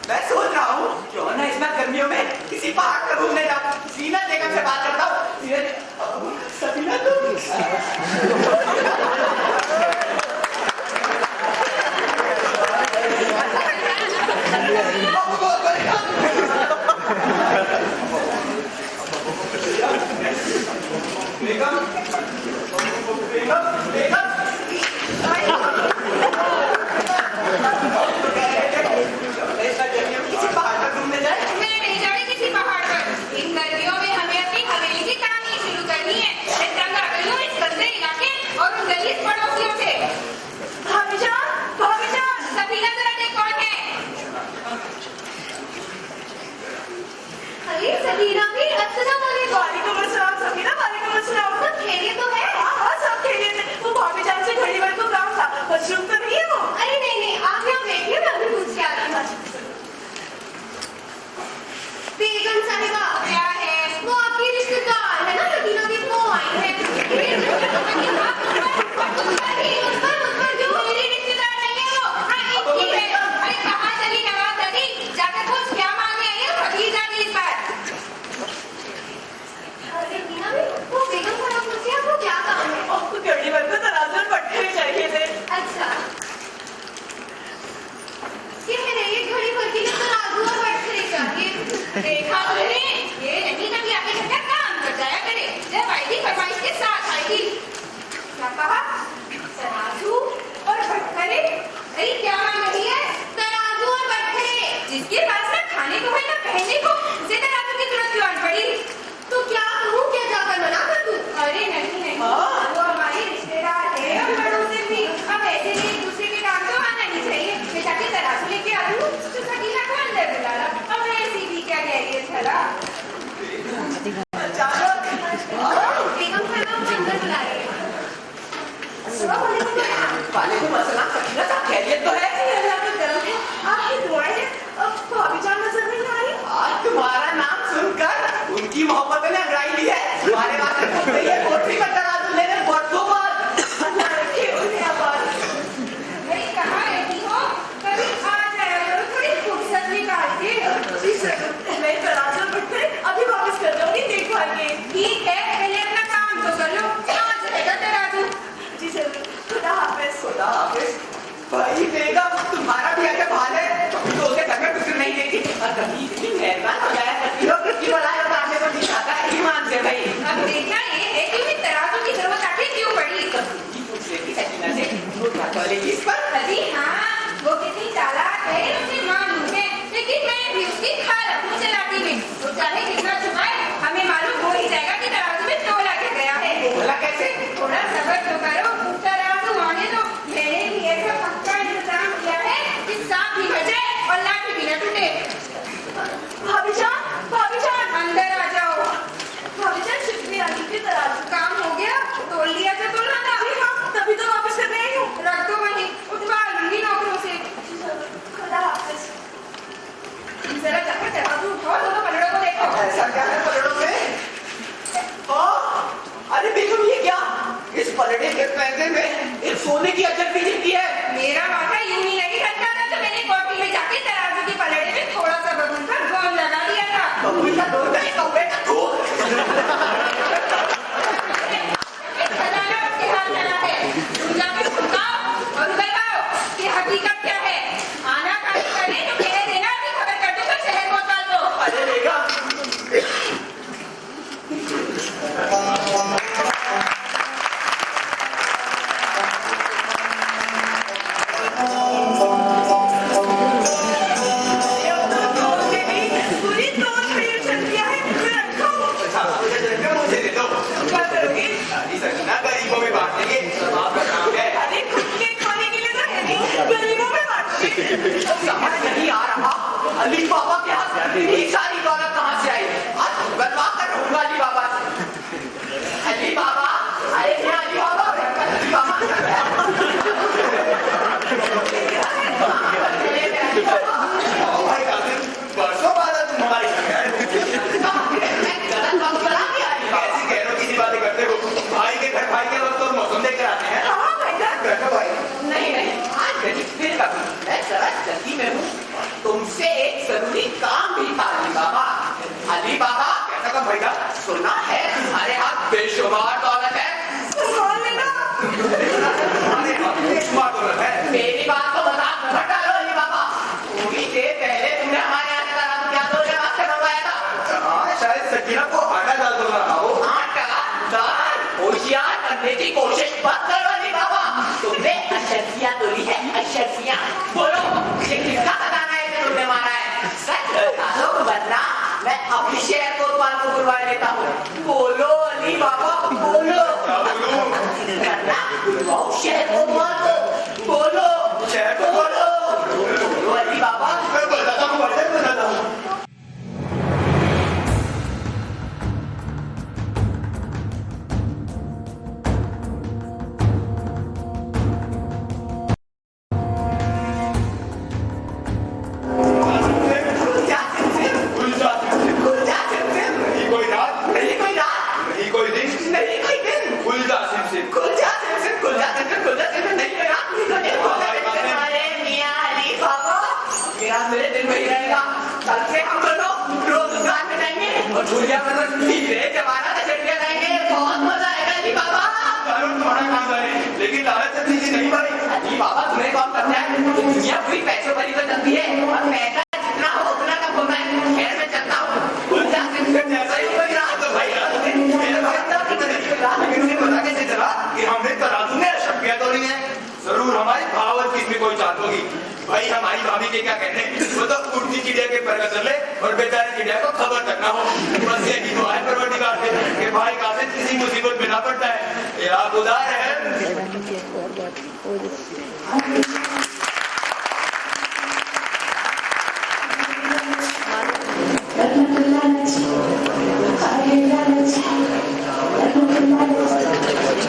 मैं सोच रहा हूँ क्यों ना इस बार गर्मियों में किसी पहाड़ पर घूमने जाऊँ। सीना बेगम से बात करता हूँ। सकीना तुम बेगम बेगम बेगम किसी पहाड़ पर घूमने जाए। मैं नहीं जा रही किसी पहाड़ पर। इन गर्मियों में हमें अपनी हवेली की कहानी शुरू करनी है। इस गंगा इस गंदे इलाके और उस गली हकीकत क्या है? आना खाली करे तो कह देना, अभी खबर कर दो तो शहर पहुंचा दो। अरे देखा पूरी तोड़ खड़ी उछल दिया है, मैं रखा हूँ। मुझे दे दो। क्या करोगे? शादी सजना गरीबों में बांट देंगे, सब आपका काम है। अरे खुद के खाने के लिए तो है नहीं, गरीबों में बांटते। समझ नहीं आ रहा अली बाबा के हाथ ये सारी दौलत कहाँ से आई? आज बनवा कर रहूंगा अली बाबा से। अली बाबा, अरे क्या अली बाबा, अली बाबा भाई कासिम, बरसों बाद तुम हमारे घर आए। ऐसी गैरों की सी बातें करते हो। भाई के घर भाई के वक्त तो मौसम देखकर आते हैं। हाँ भाईजान। बैठो भाई। नहीं नहीं, आज गरीब फिर कभी मैं जरा जल्दी में हूँ, तुमसे एक जरूरी काम भी था अली बाबा। अली बाबा, कैसा काम भाई का? सुना है तुम्हारे हाथ बेशुमार दौलत है। संभाल लेना। हमारे हाथ में शुमार दौलत है। मेरी बात को मजाक मत डालो अली बाबा। थोड़ी देर पहले तुमने हमारे यहाँ से क्या 2 से मंगवाया था? हाँ, शायद सकीना को आटा डाल दो रहा हो। आटा दाल होशियार करने की कोशिश मत करो अली बाबा। तुमने अशर्फिया तो ली है, अशर्फिया। बोलो ये किसका खजाना है जो तुमने मारा है? सच बता दो वरना मैं अपनी शहर को तुम्हारे को बुलवा लेता हूँ। बोलो अली बाबा, बोलो। क्या बोलूं? वरना बुलवाओ शहर को तुम्हारे को। बोलो शहर को बोलो बोलो अली बाबा। मैं बताता हूँ, बताता हूँ। गुलजा सिमसिम, गुलजा सिमसिम। गुलजा सिमसिम। नहीं कोई रात, नहीं कोई रात, नहीं कोई दिन, नहीं कोई दिन। गुलजा सिमसिम। गुलजा सिमसिम, गुलजा सिमसिम, गुलजा सिमसिम, नहीं कोई रात, नहीं कोई दिन। अरे मियां अली बाबा, मेरा मेरे दिन में ही रहेगा। कल से हम दोनों रोज दुकान में जाएंगे और झूलिया में धीरे जमाना चटिया जाएंगे। बहुत मजा आएगा अली बाबा। दारू तुम्हारा काम है, लेकिन लालच से चीजें नहीं भाई। अली बाबा तुम्हें कौन करता है? दुनिया पूरी पैसों पर ही तो चलती है और पैसा जितना हो उतना कम होता है। खैर मैं चलता हूँ। गुलजा सिमसिम जैसा ही कोई रात तो भाई रात में मेरे भाई लेकिन उन्हें पता कैसे चला कि हमने तराजू में अशर्फिया तो नहीं है? जरूर हमारी भावत की इसमें कोई जात होगी। भाई हमारी भाभी के क्या कहने, वो तो उड़ती चिड़िया के पर कर ले और बेचारी चिड़िया को खबर तक ना हो। बस यही तो है परवरदिगार से कि भाई कासिम किसी मुसीबत में ना पड़ता है। या खुदा रहम।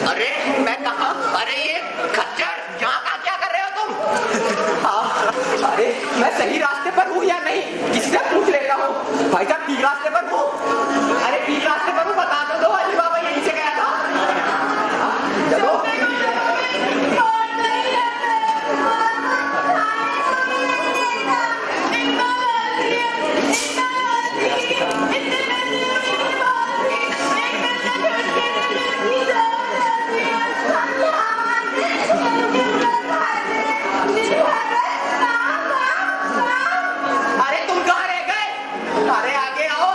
अरे मैं कहा, अरे ये खच्चर यहाँ का क्या कर रहे हो तुम? हाँ, अरे मैं सही रास्ते पर हूँ या नहीं किससे पूछ लेता हूँ। भाई साहब ठीक रास्ते पर हूँ? अरे ठीक रास्ते पर हूँ, बता दो अली बाबा यहीं से गया था। चलो अरे तुम कहाँ रह गए? अरे आगे आओ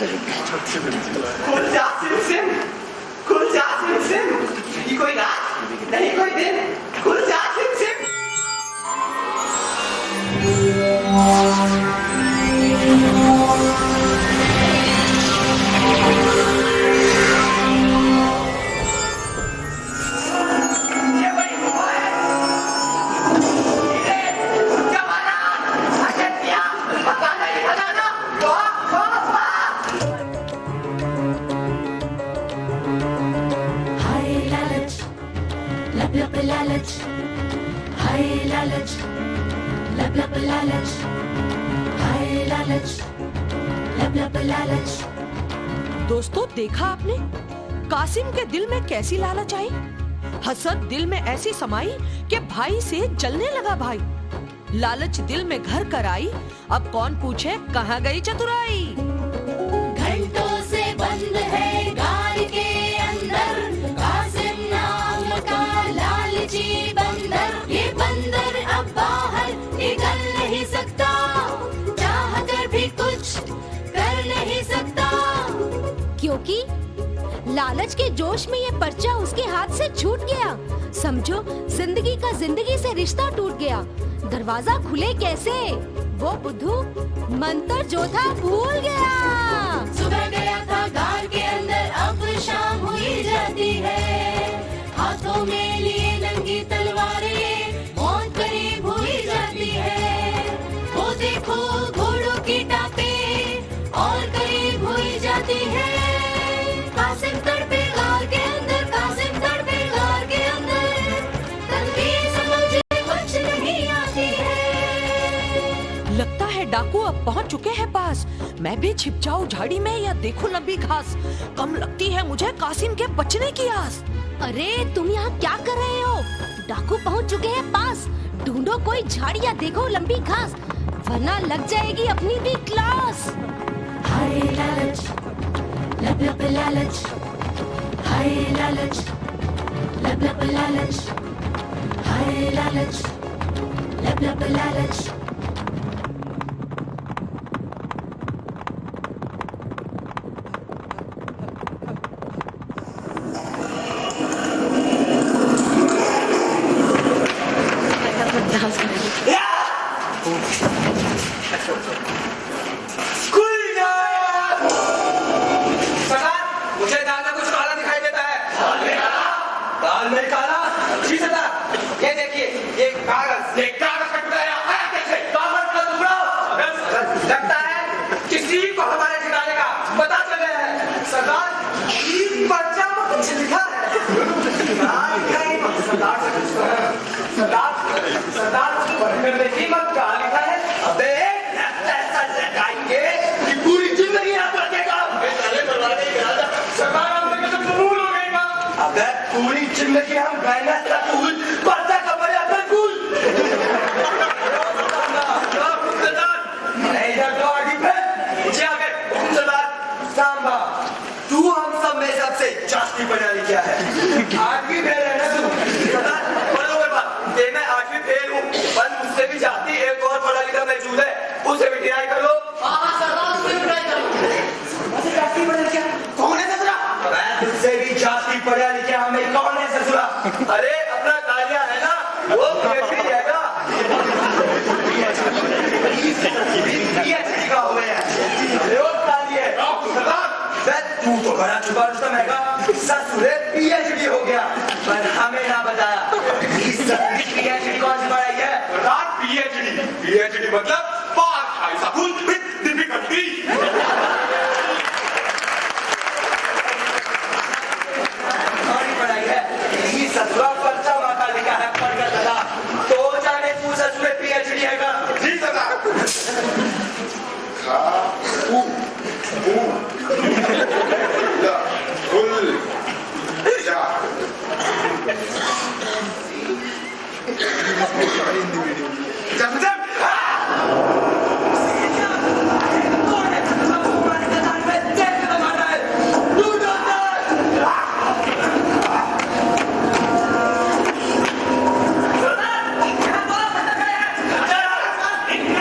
खुल जा सिम, खुल जा सिम, नहीं कोई रात, नहीं कोई दिन, खुल जा सिम। ये बड़ी हुआ है, जमाना, अशक्तियाँ, मकाना ही बनाना, हाय लालच, लब लब लालच, हाय लालच, लब लब लालच, हाय लालच, लब लब लालच। दोस्तों, देखा आपने कासिम के दिल में कैसी लालच आई? हसद दिल में ऐसी समाई कि भाई से जलने लगा भाई। लालच दिल में घर कर आई, अब कौन पूछे कहाँ गई चतुराई। घंटों से बंद है गार के अंदर, कासिम नाम का लालची बंदर। ये बंदर अब बाहर निकल नहीं सकता, चाह कर भी कुछ कर नहीं सकता, क्योंकि लालच के जोश में ये पर्चा उसके हाथ से छूट गया। समझो जिंदगी का जिंदगी से रिश्ता टूट गया। दरवाजा खुले कैसे, वो बुद्धू मंत्र जो था भूल गया। सुबह गया था गार के अंदर, अब शाम हुई जाती है। हाथों में लिए नंगी तलवारें, मौत करीब हुई जाती है। वो देखो घोड़ों की टापें और करीब हुई जाती है। कासिम तड़पे गार के अंदर, कासिम तड़पे गार के अंदर, तदबीर समझे कुछ नहीं आती है। लगता है डाकू अब पहुंच चुके हैं पास। मैं भी छिप जाऊं झाड़ी में या देखूं लंबी घास। कम लगती है मुझे कासिम के बचने की आस। अरे तुम यहाँ क्या कर रहे हो? डाकू पहुँच चुके हैं पास। ढूंढो कोई झाड़ी या देखो लंबी घास, वरना लग जाएगी अपनी भी क्लास। हाय लालच, लब लब लालच, हाय लालच, लब लब लालच, हाय लालच, लब लब लालच। मुझे दाल में कुछ काला दिखाई देता है। दाल में काला? जी सरदार, ये देखिए, ये कागज का टुकड़ा है कैसे? कागज का टुकड़ा? लगता है किसी को हमारे ठिकाने का पता चल गया है। सरदार, इस पर्चा में कुछ लिखा है। सरदार, पढ़कर देखिए मत क्या लिखा है। अबे ऐसा लगाएंगे कि पूरी जिंदगी यहाँ रखेगा। सरदार, हमसे कुछ कबूल हो गई बात। अबे पूरी जिंदगी हम मेहनत का फूल, पर्चा का बड़ा बिल्कुल। इधर तो आगे पे नीचे आ गए। सरदार सांबा, तू हम सब में सबसे जास्ती बनाने क्या है? 8वीं फेल है ना तू? सरदार बराबर बात, ये मैं 8वीं फेल हूँ, पर मुझसे भी जाती एक और पढ़ा लिखा मौजूद है, उसे भी ट्राई कर लो। हाँ सरदार, उसे भी ट्राई कर लो। मुझे जास्ती बना क्या? कौन है ससुरा? मैं तुझसे भी जास्ती पढ़ा लिखा हमें कौन है ससुरा? अरे अपना कालिया है ना, वो PhD है ना। PhD का हुए हैं। अरे वो काली है। तू तो बड़ा छुपा रुस्तम हैगा, ससुरे PhD हो गया, पर हमें ना बताया। इस PhD कौन सी पढ़ाई है? PhD मतलब part high school with difficulty. पढ़ाई है ये ससुरा पर्चा माता लिखा है, पढ़कर लगा तो जाने तू ससुरे PhD हैगा। जी सरदार। इन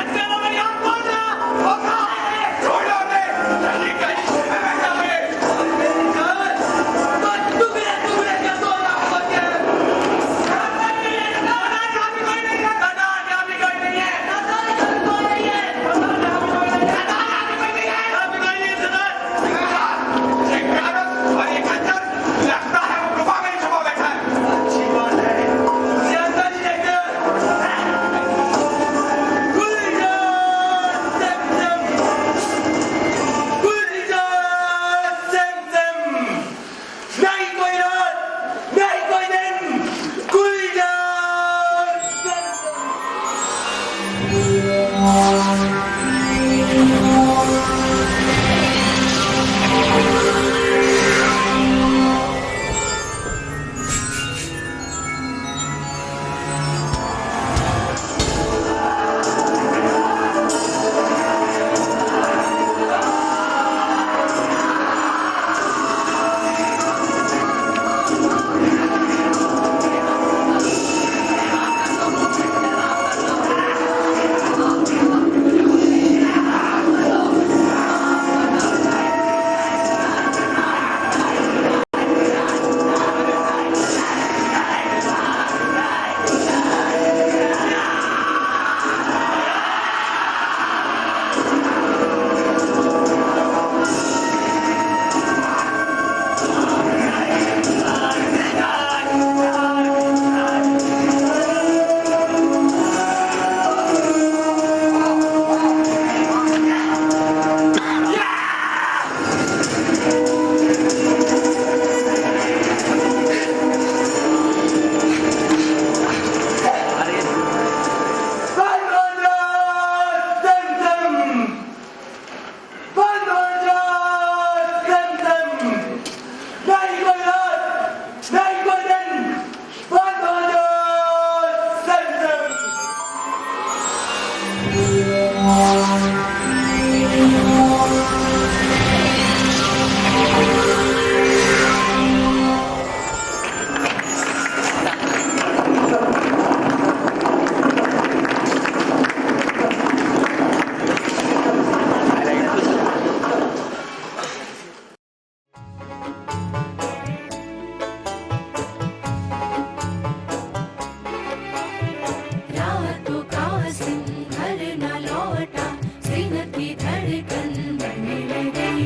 रातों का सिंह घर न लौटा, सीने की धड़कन बढ़ने लगी।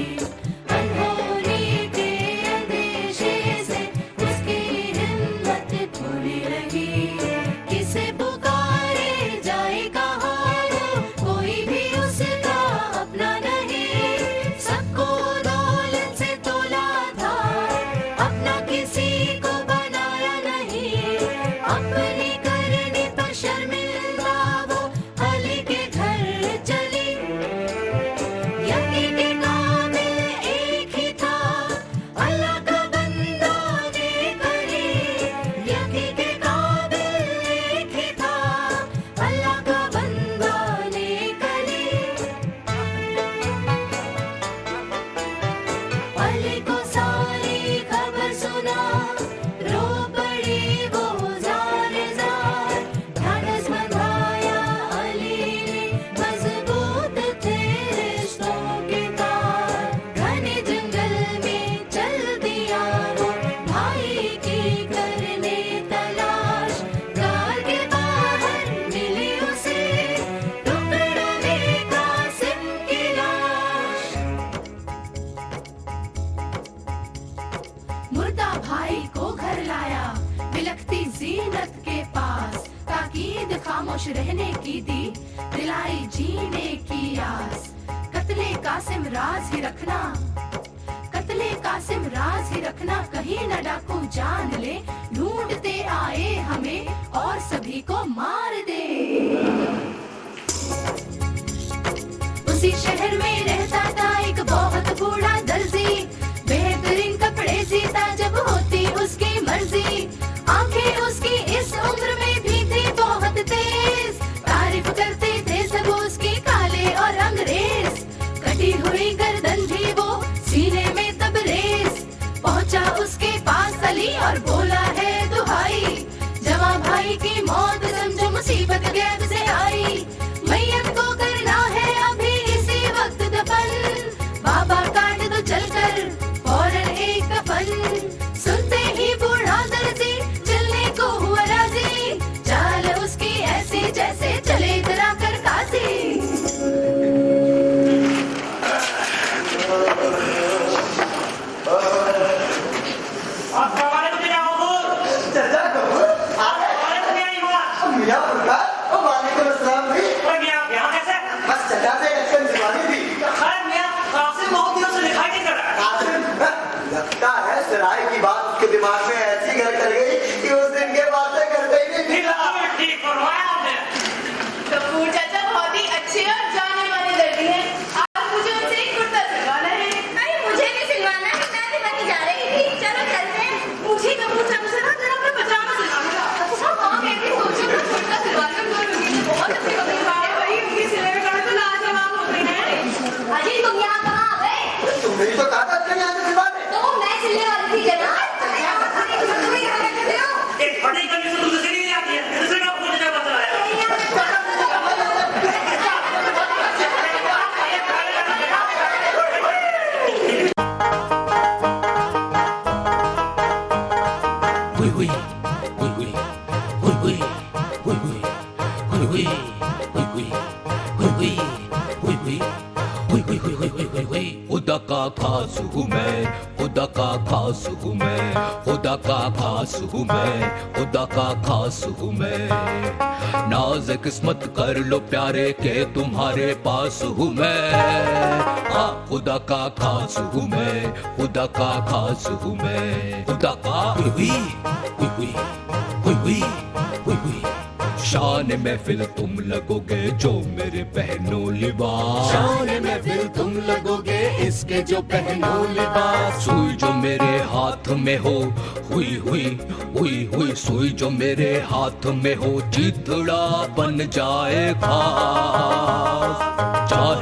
अनहोनी के अंदेशे से उसकी हिम्मत थोड़ी लगी। किसे पुकारे जाए कहाँ वो, कोई भी उसका अपना नहीं। सबको दौलत से तोला था, अपना किसी को बनाया नहीं। अपनी करनी पर शर्मिंदा वो अली के घर चली। यकी के काबिल एक ही था, अल्लाह का बंदा ने करी। यकी के काबिल एक ही था, अल्लाह का बंदा ने करी। अली को सारी खबर सुना, रो पड़ी वो जार जार। ढाढ़स बंधाया अली ने, मजबूत थे रिश्तों के तार। घने जंगल में चल दिया वो, भाई की करने तलाश। कार के बाहर मिली उसे टुकड़ों में कासिम की लाश। मुर्दा भाई को घर लाया, बिलखती जीनत के पास। ताकीद खामोश रहने की दी, दिलाई जीने की आस। कत्ले कासिम राज ही रखना, कत्ले कासिम राज ही रखना। कहीं न डाकू जान ले, ढूंढते आए हमें और सभी को मार दे। उसी शहर में रहता था एक बहुत बूढ़ा दर्जी। बेहतरीन कपड़े सीता जब होती उसकी मर्जी। आंखें उसकी इस उम्र में भी थी बहुत तेज। तारीफ करते थे सब उसकी काले और अंग्रेज। कटी हुई गर्दन थी वो, सीने में तबरेज। पहुंचा उसके पास अली और बोला है दुहाई। जवां भाई की मौत समझो मुसीबत गैब से आई। मैयत को करना है अभी इसी वक्त दफन। बाबा काट दो चलकर फौरन एक कफन। सुनते ही बूढ़ा दर्जी चलने को हुआ राजी। चाल उसकी ऐसी जैसे चले इतरा कर काशी। चाचा कपूर आ गए। मियां फुरकान, ओ वालेकुम अस्सलाम जी। बस चाचा से एक्शन दिवाली थी। कासिम, लगता है सराय की बात उसके दिमाग में ऐसी घर कर गई कि उस दिन के बाद से घर गई नहीं थी। कपूर चाचा बहुत ही अच्छे और जाने वाले दर्जी हैं। आज मुझे उनसे एक कुर्ता सिलवाना है। अरे मुझे भी सिलवाना है, मैं भी बनी जा रही थी। चलो चलते हैं। मुझे कपूर चाचा से ना जरा अपना पजामा सिलवाना था। अच्छा हाँ, मैं भी सोचूं कुछ कुर्ता सिलवा कर दो। मुझे बहुत अच्छे कपड़े वाले भाई, उनकी सिले हुए कपड़े तो लाजवाब होते हैं। अजी तुम यहाँ कहाँ आ गए? तुम मेरी तो ताकत नहीं आने सिलवाने। तो मैं सिलने वाली थी जनाब। एक बड़ी कमी से तुझे सिली नहीं आती है, दूसरे का पूछ जा बता है। खुदा का खास हूँ मैं, खुदा का खास हूँ मैं, खुदा का खास हूँ मैं, खुदा का खास हूँ मैं। नाज किस्मत कर लो प्यारे के तुम्हारे पास हूँ मैं। खुदा का खास हूँ मैं, खुदा का खास हूँ मैं, खुदा का शान महफिल तुम लगोगे जो मेरे पहनो लिबास। शान महफिल तुम लगोगे इसके जो पहनो लिबास। सुई जो मेरे हाथ में हो, हुई हुई हुई हुई सुई जो मेरे हाथ में हो, चितड़ा बन जाए खास।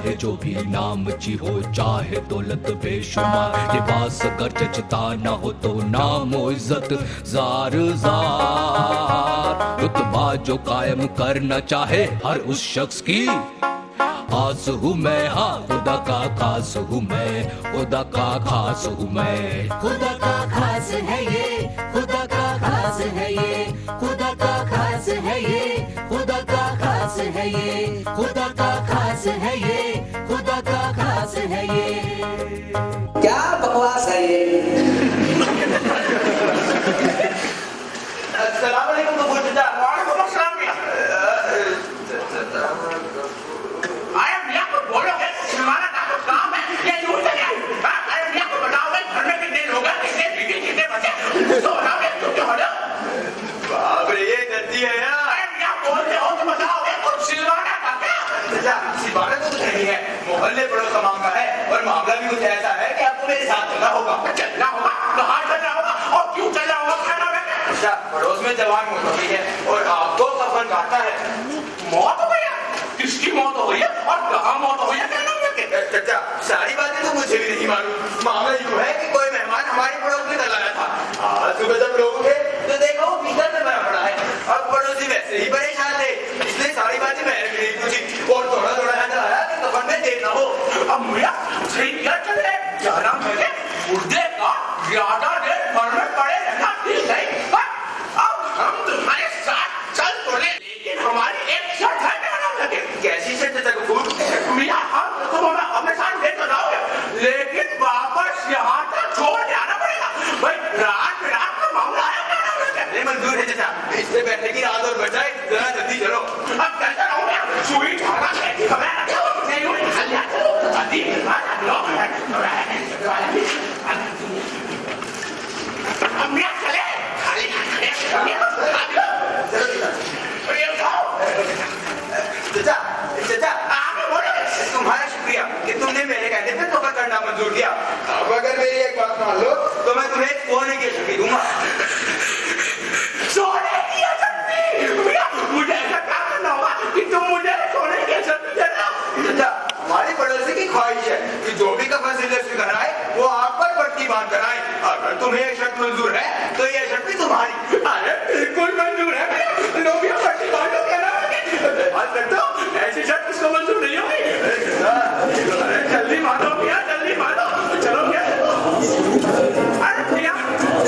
चाहे जो भी नाम ची हो, चाहे दौलत बेशुमार, लिबास अगर जचता न हो तो नाम ओ इज्जत जार जार। रुतबा जो कायम करना चाहे हर उस शख्स की आस हूँ मैं, हाँ खुदा का खास हूँ मैं, खुदा का खास हूँ मैं। खुदा का खास है ये, खुदा का खास है ये, खुदा का खास है ये, खुदा का खास है ये, खुदा का खास है ये, खुदा का खास है ये। क्या बकवास है ये? अस्सलाम वालेकुम कपूर चाचा। वालेकुम अस्सलाम। अरे मियां को बोलोगे हमारा काम है ये यूं चले आए। अरे मियां को बताओ भाई घर में कितने लोग हैं, कितने बीवी, कितने बच्चे, तो बताओ तुम क्या हो रहा? बाप रे ये गलती है यार। अरे मियां बोलते हो तो बताओ कुछ सिलवाना का क्या? चाचा सिलवाना तो कुछ नहीं है, मोहल्ले पड़ोस का मामला है और मामला भी कुछ ऐसा है कि आपको मेरे साथ चलना होगा। चलना होगा, कहाँ चलना होगा और क्यों चलना होगा? खाना में अच्छा पड़ोस में जवान मौत हो गई है और आपको कफन काटना है। मौत हो गई है? किसकी मौत हो गई है और कहाँ मौत हो गई है? चाचा सारी बातें तो मुझे भी नहीं मालूम। मामला यूँ है कि कोई मेहमान हमारे पड़ोस में चला आया था। आज सुबह जब लोग उठे तो देखो भीतर में मरा पड़ा है। अब पड़ोसी वैसे ही परेशान थे, इसलिए सारी बातें मैंने भी नहीं पूछी और थोड़ा थोड़ा याद आया कि कफन में देर ना हो। अब मियां सही क्या चल रहा है? क्या नाम है मुर्दे का ज्यादा देर घर में पड़े रहना ठीक नहीं। अब हम तुम्हारे साथ चल पड़े, लेकिन हमारी एक शर्त है मेरा लगे। कैसी शर्त चाचा कपूर? मियां हम तुम हमें साथ देर तो जाओगे, लेकिन वापस यहाँ तक छोड़ जाना पड़ेगा। भाई रात का मामला है क्या? नहीं मंजूर है चाचा, इससे बैठने की रात और बचाए, जरा जल्दी चलो। अब कैसा रहूं मैं? सुई ठाका कैसी खबर नहीं हुई? खलिया चलो जल्दी अब मियां चले खाली चाचा चाचा आगे बोलो। तुम्हारा शुक्रिया कि तुमने मेरे कहने पे तोहफा करना मंजूर किया। अब अगर मेरी एक बात मान लो तो मैं तुम्हें सोने की शक्ति दूंगा। सोने की शक्ति? मुझे ऐसा क्या करना होगा कि तुम मुझे सोने की शक्ति देना? चाचा हमारी पड़ोसी की ख्वाहिश है कि जो भी कफन से घर आए वो आप पर पट्टी बांध कर आए। अगर तुम्हें ये शर्त मंजूर है तो ये शर्त भी तुम्हारी। अरे बिल्कुल मंजूर है। लोग यहाँ पट्टी बांधो क्या ना बात करते हो? ऐसी शर्त किसको मंजूर नहीं होगी? अरे जल्दी मानो भैया, जल्दी मानो। चलो भैया। अरे भैया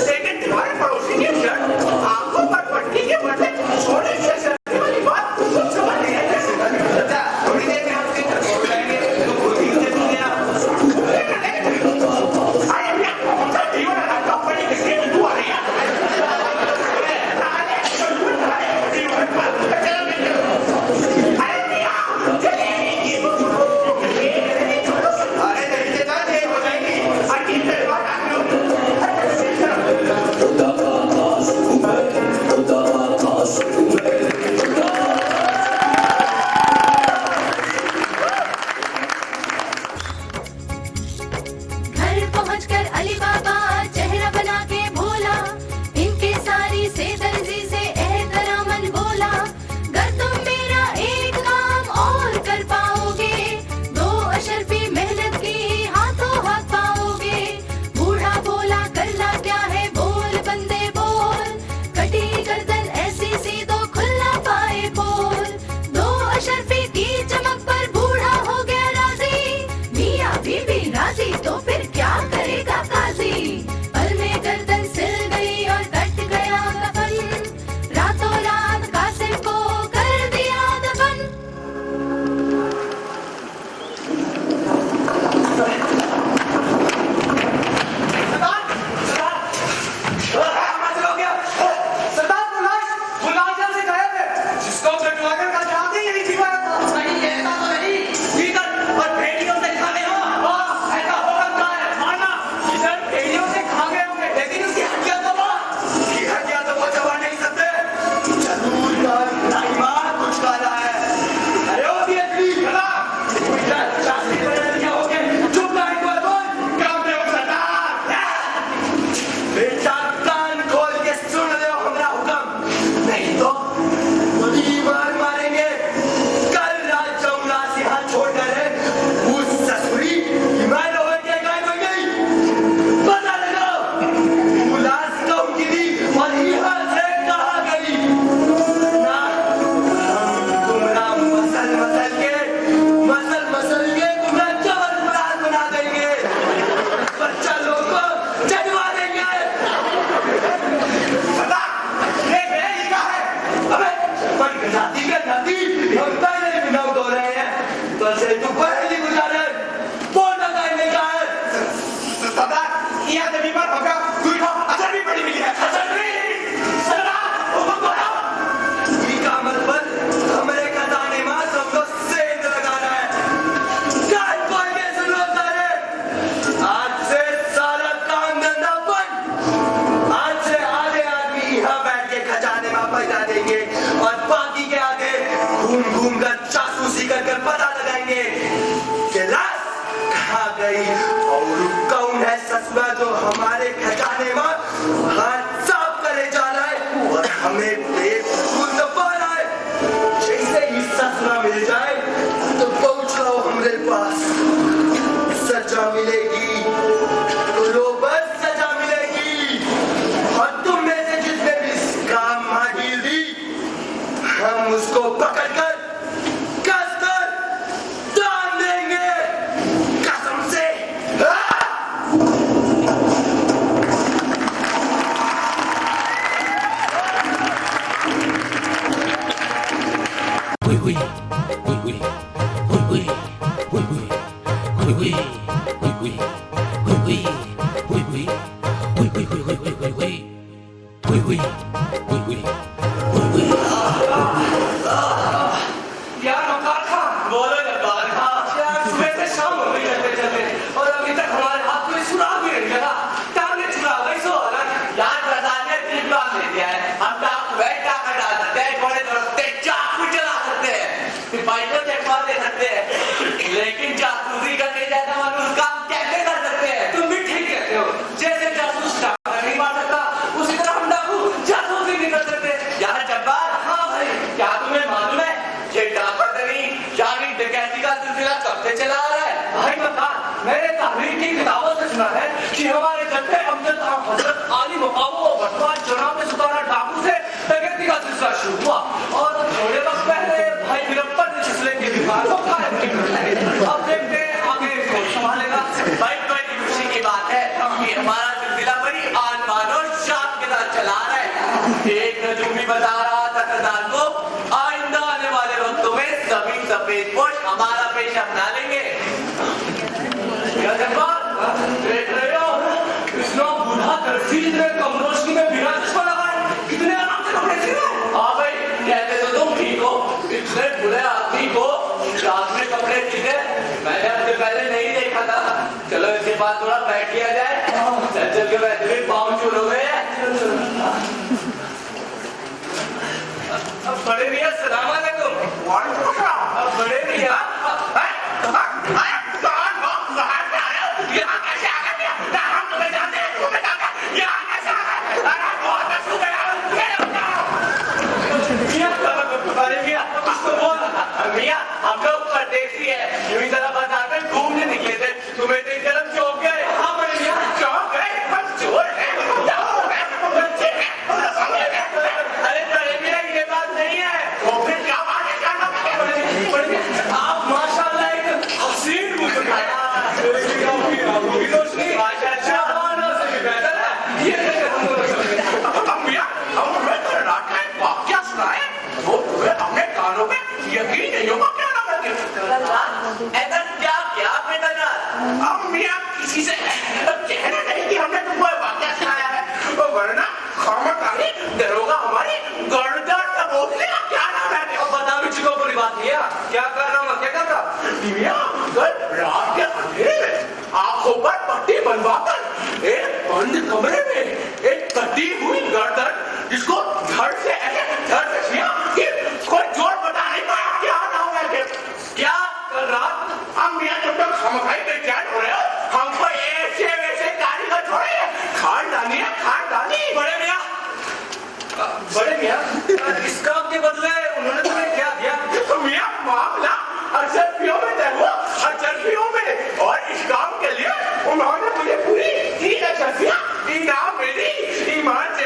लेकिन तुम्हारे पड़ोसी की शर्त आंखों पर पट्टी के बदले छोड़े से शर्त वाली बात तुम समझ नहीं है। चाचा थोड़ी देर में हम उसके घर पहुंच जाएंगे, तुम खुद ही उसे सुन लेना। अरे भैया जीवन का पड़ी किसके तू आ रही है? से तू पहली गुजारे बोल लगा नहीं क्या है सरदार यहाँ से बीमार हो गया कोई ना असर भी पड़ी मिली है असर भी सरदार वो बोलो ये काम पर हमारे खजाने में सबको सेंध लगाना है काय कोई के सुनो सारे आज से सारा काम धंधा बंद आज से आधे आदमी यहाँ बैठ के खजाने में पैसा देंगे और बाकी के आगे घूम घूम कर जासूसी कर पता लगाएंगे कि लाश कहाँ गई और कौन है ससुरा जो हमारे खजाने में हाथ साफ करे जा रहा है और हमें बेवकूफ दबा रहा है। जैसे ही ससुरा मिल जाए तो पहुंच जाओ हमारे पास। सजा मिलेगी तो रोबत सजा मिलेगी और तुम में से जिसने भी इसका माही दी हम उसको पकड़कर कसकर डाल देंगे कसम से। Hui hui, hui hui, hui hui, hui hui, hui hui, hui hui, hui hui, hui hui, hui hui, hui hui, hui hui, hui hui, hui hui, hui hui। यार नौकर खा बोलो नौकर खा यार सुबह से शाम हो गई चलते चलते और अभी तक हमारे हाथ में सुराग भी नहीं लगा टांगे चुरा गई सो यार प्रधान ने ट्रिप बांध दे दिया है हम डाक बैठ डाका डाल सकते हैं बड़े दरख्त चाकू चला सकते हैं सिपाही को देखवा दे सकते हैं लेकिन जासूसी करने जैसा मनुष्य काम कैसे कर सकते हैं। तुम भी ठीक कहते हो जैसे जासूस डाका नहीं मार सकता उसी तरह हम डाकू जासूसी नहीं कर सकते। यार जब्बार हाँ भाई क्या तुम्हें मालूम है ये डाकटरी यानी डकैती का सिलसिला कब से चला आ रहा है। भाई मकान मैंने तारीख की किताबों से सुना है कि हमारे जद्दे अमजद हजरत आली मुकाम और बटवार जनाब सुल्तान डाकू से डकैती का सिलसिला शुरू हुआ और थोड़े वक्त पहले भाई वीरप्पन ने सिलसिले की दीवार को कायम किया। अब देखते हैं आगे कौन संभालेगा। भाई बड़ी खुशी की बात है कि हमारा सिलसिला बड़ी आन बान और शान के साथ चला रहा है। एक नजूमी बता रहा था सरदार को आइंदा आने वाले वक्तों में सभी सफेद पोश हमारा पेशा बना लेंगे। देख रहे हो कृष्णा बूढ़ा तरसील में कम रोशनी में बिना चश्मा लगाए कितने आराम से कपड़े सी रहे हैं। हाँ भाई कहते तो तुम ठीक हो इतने बुरे आदमी को रात में कपड़े सीधे मैंने अपने पहले नहीं देखा था। चलो इसी बात थोड़ा बैठ किया जाए चल चल के वैसे भी पाँव चूर हो गए हैं। अब बड़े भैया सलाम अलैकुम। वालेकुम सलाम। अब बड़े भैया भैया हम लोग परदेसी है यूं ही जरा बाजार में घूमने निकले थे तुम्हें देख कर हम चौंक गए। हाँ बड़े भैया चौंक गए हम चोर हैं अरे बड़े भैया ये बात नहीं है तो फिर क्या बात है। आप माशाल्लाह एक हसीन मुस्कुराया रोशनी जवानों से भी बेहतर है। ये भैया हमें तो रात का एक वाकया सुना है वो तुम्हें अपने कानों में यकीन नहीं होगा क्या ना करके ऐसा क्या क्या बेटा ना हम मियां किसी से कहना नहीं कि हमने तुमको वाकया सुनाया है वो वरना खामखाली दरोगा हमारी गर्दन दबोच लेगा। क्या नाम है अब बता भी चुका पूरी बात भैया क्या कर रहा हूँ क्या कर रहा मियां कल रात के अंधेरे में आंखों पर पट्टी बनवाकर एक बंद कमरे में एक कटी हुई गर्दन जिसको धड़ से छिया कि कोई जोर बता नहीं पाया क्या नाम है क्या कल रात हम मियां जब तक खामखाई बेचैन हो रहे हो हमको ऐसे वैसे कारीगर छोड़े खान डाली बड़े मियां इस काम के बदले उन्होंने तुम्हें क्या दिया। तो मियां मामला अरसपियों में तय हुआ अरसपियों में और इस काम के लिए उन्होंने मुझे पूरी 3 अशर्फियां इनाम मिली ईमान से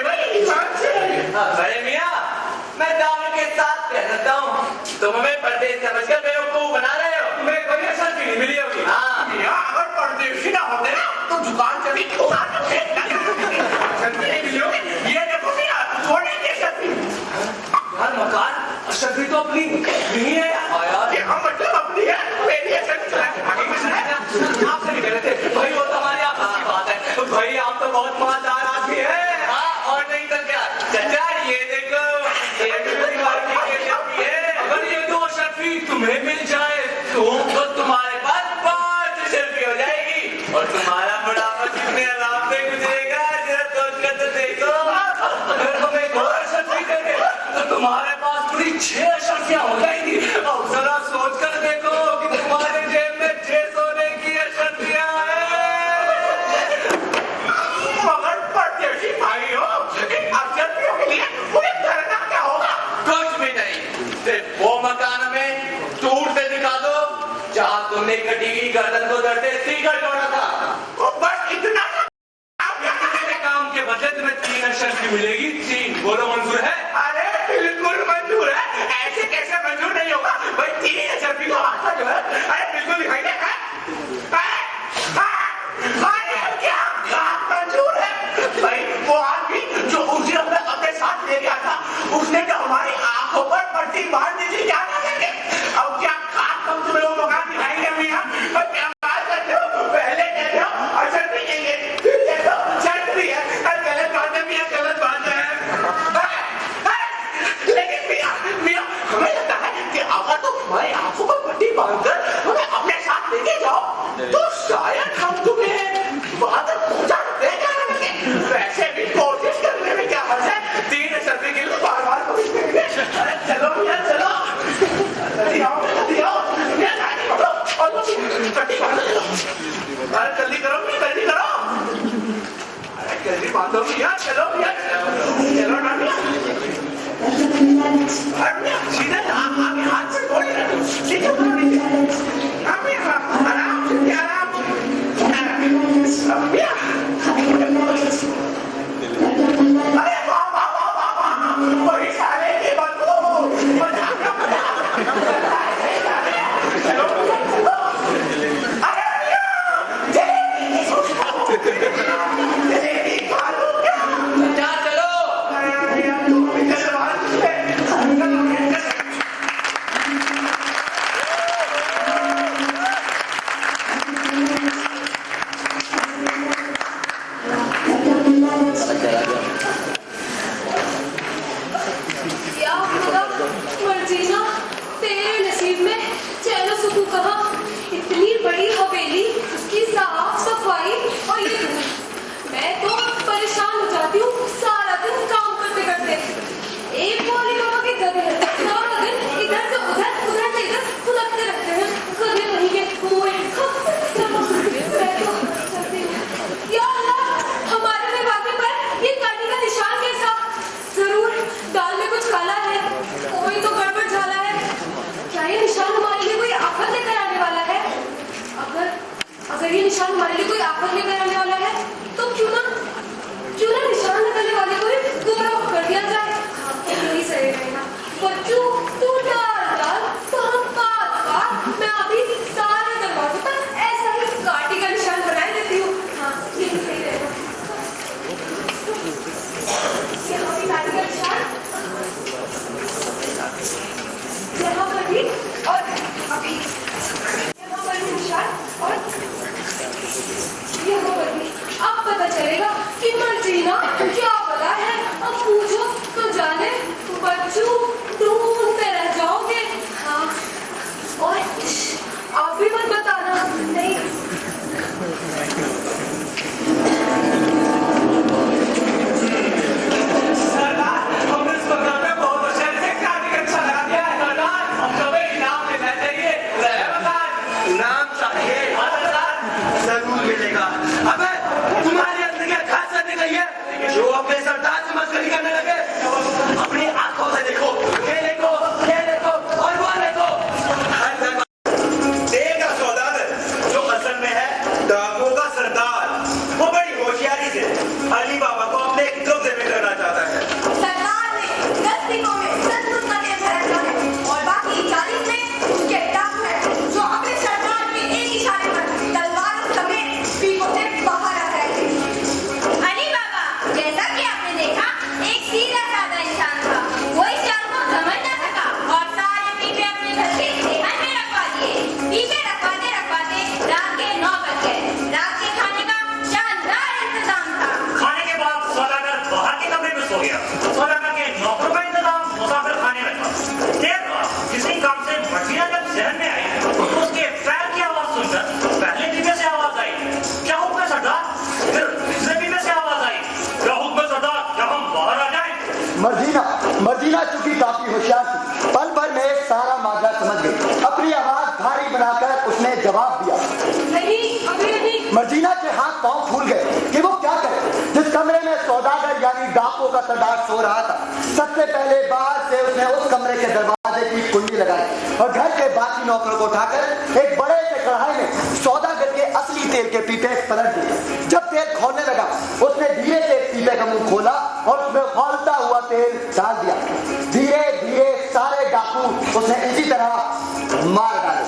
तुम्हारे पास पूरी 6 अशर्फियां हो जाएंगी। अब जरा सोच कर देखो कि तुम्हारे जेब में 6 सोने की अशर्फियां हैं। मगर परदेशी भाई हो, इन अशर्फियों के लिए मुझे करना क्या होगा? कुछ भी नहीं, सिर्फ वो मकान में दूर से दिखा दो जहां तुमने कटी हुई गर्दन को दर्द सीकर जोड़ा था। बस इतना काम के बदले तुम्हें 3 अशर्फी मिलेगी। 3 बोलो, मंजूर है? अरे बिल्कुल मंजूर है। ऐसे कैसे मंजूर नहीं होगा भाई? 3 अशर्फी को आता जो है, अरे बिल्कुल दिखाई दे। क्या काम मंजूर है भाई? वो आदमी जो उसे अपने साथ ले गया था, उसने तो हमारी आंखों पर पट्टी मार दी थी। क्या करेंगे अब? क्या काम कम तुम्हें वो मकान दिखाएंगे भैया? क्या बात करते हो? पहले कहते हो अशर्फी देंगे, फिर कहते हो शर्त भी है। गलत बात है भैया, गलत बात है। लेकिन भैया हमें लगता है कि अगर तुम हमारी आंखों पर पट्टी बांधकर हमें अपने साथ लेके जाओ तो शायद हम तुम्हें वहां तक पहुंचा सकते हैं। वैसे भी कोशिश करने में क्या हर्ज है? 3 अशर्फी के लिए बार-बार कोशिश करेंगे। अरे चलो भैया चलो, जल्दी आओ भैया, गाड़ी पकड़ो और पट्टी बांधो। अरे जल्दी करो, जल्दी करो, अरे जल्दी बांधो भैया। चलो भैया, चलो ना भैया, सीधे आगे हाथ से बोल रहे हो, सीधे बोलो नीचे। आराम से, आराम भैया। अरे वाह वाह वाह वाह वाह, वही साले के बंदो, मजाक ना चलो चलो। अरे भैया जलेबी खा लो क्या? चलो। अरे भैया तुम भी चलो बाहर से। क्या खुदा, मर्जीना, तेरे नसीब में चैन सुकून कहाँ? इतनी बड़ी हवेली, उसकी साफ सफाई और ये धूप। मैं तो परेशान हो जाती हूँ सारा दिन काम करते करते। एक बोली बाबा के गधे हैं, सारा दिन इधर से इधर फुलकते रहते हैं। गधे नहीं के कुएं। मैं तो चलती हूँ। या अल्लाह, हमारे दरवाजे पर ये काटी का निशान कैसा? जरूर दाल में कुछ काला है, कोई तो गड़बड़ झाला है। क्या ये निशान हमारे लिए कोई आफत लेकर आने वाला है? अगर ये निशान हमारे लिए कोई आफत लेकर आने वाला है तो क्यों ना निशान लगाने वाले को ही गोरा कर दिया जाए। यही सही रहेगा। बच्चों तू डाल तो हम काट। मैं अभी सारे दरवाजों पर ऐसा ही काटी का निशान बनाए देती हूँ। हाँ, यही सही रहेगा। यहाँ भी काटी का निशान, यहाँ पर भी, और अभी यहाँ पर भी निशान, और यहाँ पर भी। अब पता चलेगा कि मर्जीना क्या पता है। अब पूछो तो जाने, बच्चों ढूंढते रह जाओगे। हाँ, और आप भी मत बताना। नहीं, सरदार, हमने इस मकान में बहुत अच्छा लगा दिया है। सरदार, हम कभी इनाम लेना चाहिए। इनाम चाहिए? हाँ सरदार, जरूर मिलेगा। अबे तुम्हारे अंदर क्या खासियत निकली है जो अपने सरदार से मस्करी करने लगे? अपनी आंखों से देखो, ये देखो और वो देखो। हर जगह देगा सौदा बनाकर उसने जवाब दिया। नहीं, अभी नहीं। मर्जीना के हाथ पांव फूल गए कि वो क्या करे। जिस कमरे में सौदागर यानी डाकुओं का सरदार सो रहा था, सबसे पहले बाहर से उसने उस कमरे के दरवाजे की कुंडी लगाई और घर के बाकी नौकरों को उठाकर एक बड़े से कढ़ाई में सौदागर के असली तेल के पीपे पलट दिए। जब तेल खोलने लगा, उसने धीरे से पीपे का मुंह खोला और उसमें खौलता हुआ तेल डाल दिया। धीरे धीरे सारे डाकू उसने इसी तरह मार डाले।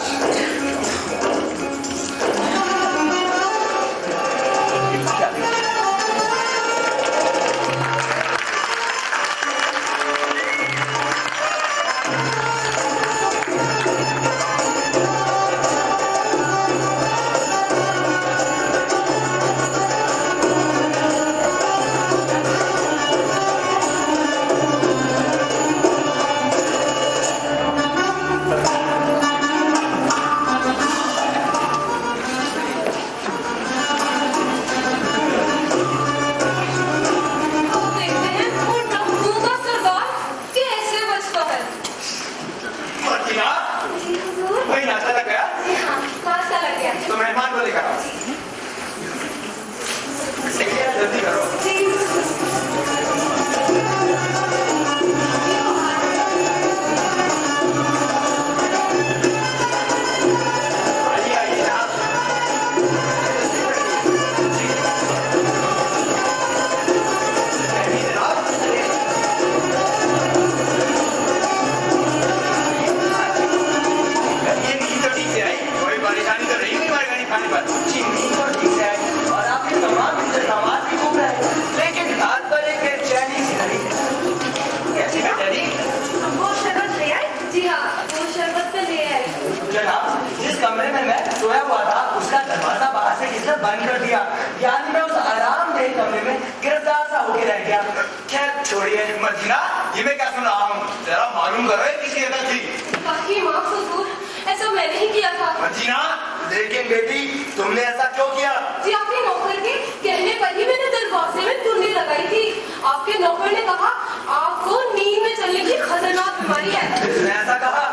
लेकिन बेटी तुमने ऐसा क्यों किया? जी आपके नौकर के कहने पर ही मैंने दरवाजे में कुंडी लगाई थी। आपके नौकर ने कहा आपको नींद में चलने की खतरनाक बीमारी है। उसने ऐसा कहा?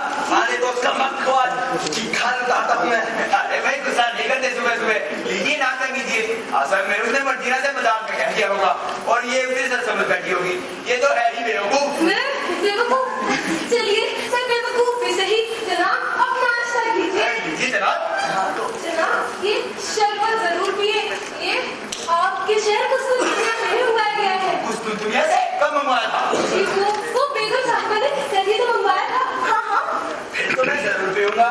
अरे तो उसका मत खो आज खा लूटा हूँ मैं। अरे भाई गुस्सा नहीं करते सुबह सुबह, लीजिए नाश्ता कीजिए। असल में उसने मर्जीना से मजाक में कह दिया होगा और ये उसे सर समझ बैठी होगी। ये तो है ही बेवकूफ। मैं बेवकूफ? चलिए मैं बेवकूफ भी सही। जनाब अब नाश्ता कीजिए। जी जनाब। जनाब ये शरबत जरूर पिए। ये आपके शहर को दुनिया में मंगवाया गया है। कुछ दुनिया से कब मंगवाया था? वो बेगम साहिबा ने कहीं तो मंगवाया था। हाँ हाँ फिर तो मैं जरूर पीऊंगा।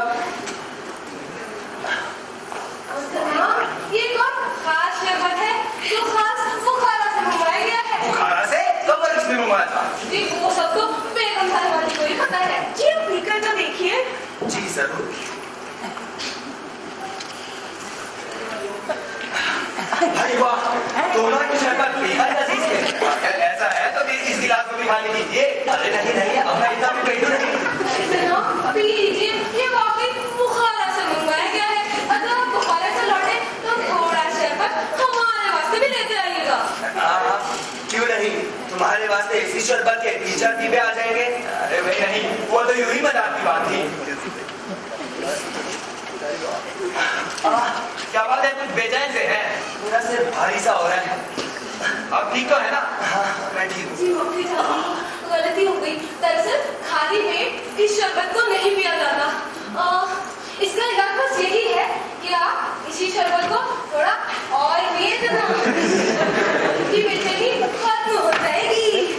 जनाब ये कौन खास शरबत है जो खास बुखारा से मंगवाया गया है? बुखारा से? कब किसने मंगवाया था? जी वो सब तो बेगम साहिबा को ही पता है। जी आप पीकर तो देखिए। जी जरूर। भाई वाह, दोनों की शरबत बेहद लजीज है। ऐसा है तो इस गिलास को भी खाने दीजिए। अरे नहीं नहीं, अब मैं इतना भी कही तो नहीं। जनाब पी लीजिए, ये वाकई बुखारा से मंगवाया गया है। अगर आप बुखारे से लौटे तो थोड़ा शरबत हमारे वास्ते भी लेते आइएगा। क्यों नहीं, तुम्हारे वास्ते इसी शरबत के 2-4 पीपे आ जाएंगे। अरे भाई नहीं, वो तो यूं ही मजाक की बात थी। क्या बात है, कुछ बेचैन से है? पूरा सिर भारी सा हो रहा है। अब ठीक तो है ना? हाँ मैं ठीक हूँ। जी मुफ्ती साहब गलती हो गई। दरअसल खाली पेट इस शरबत को नहीं पिया जाता। इसका इलाज बस यही है कि आप इसी शरबत को थोड़ा और पिए देना। कि बेचैनी खत्म हो जाएगी।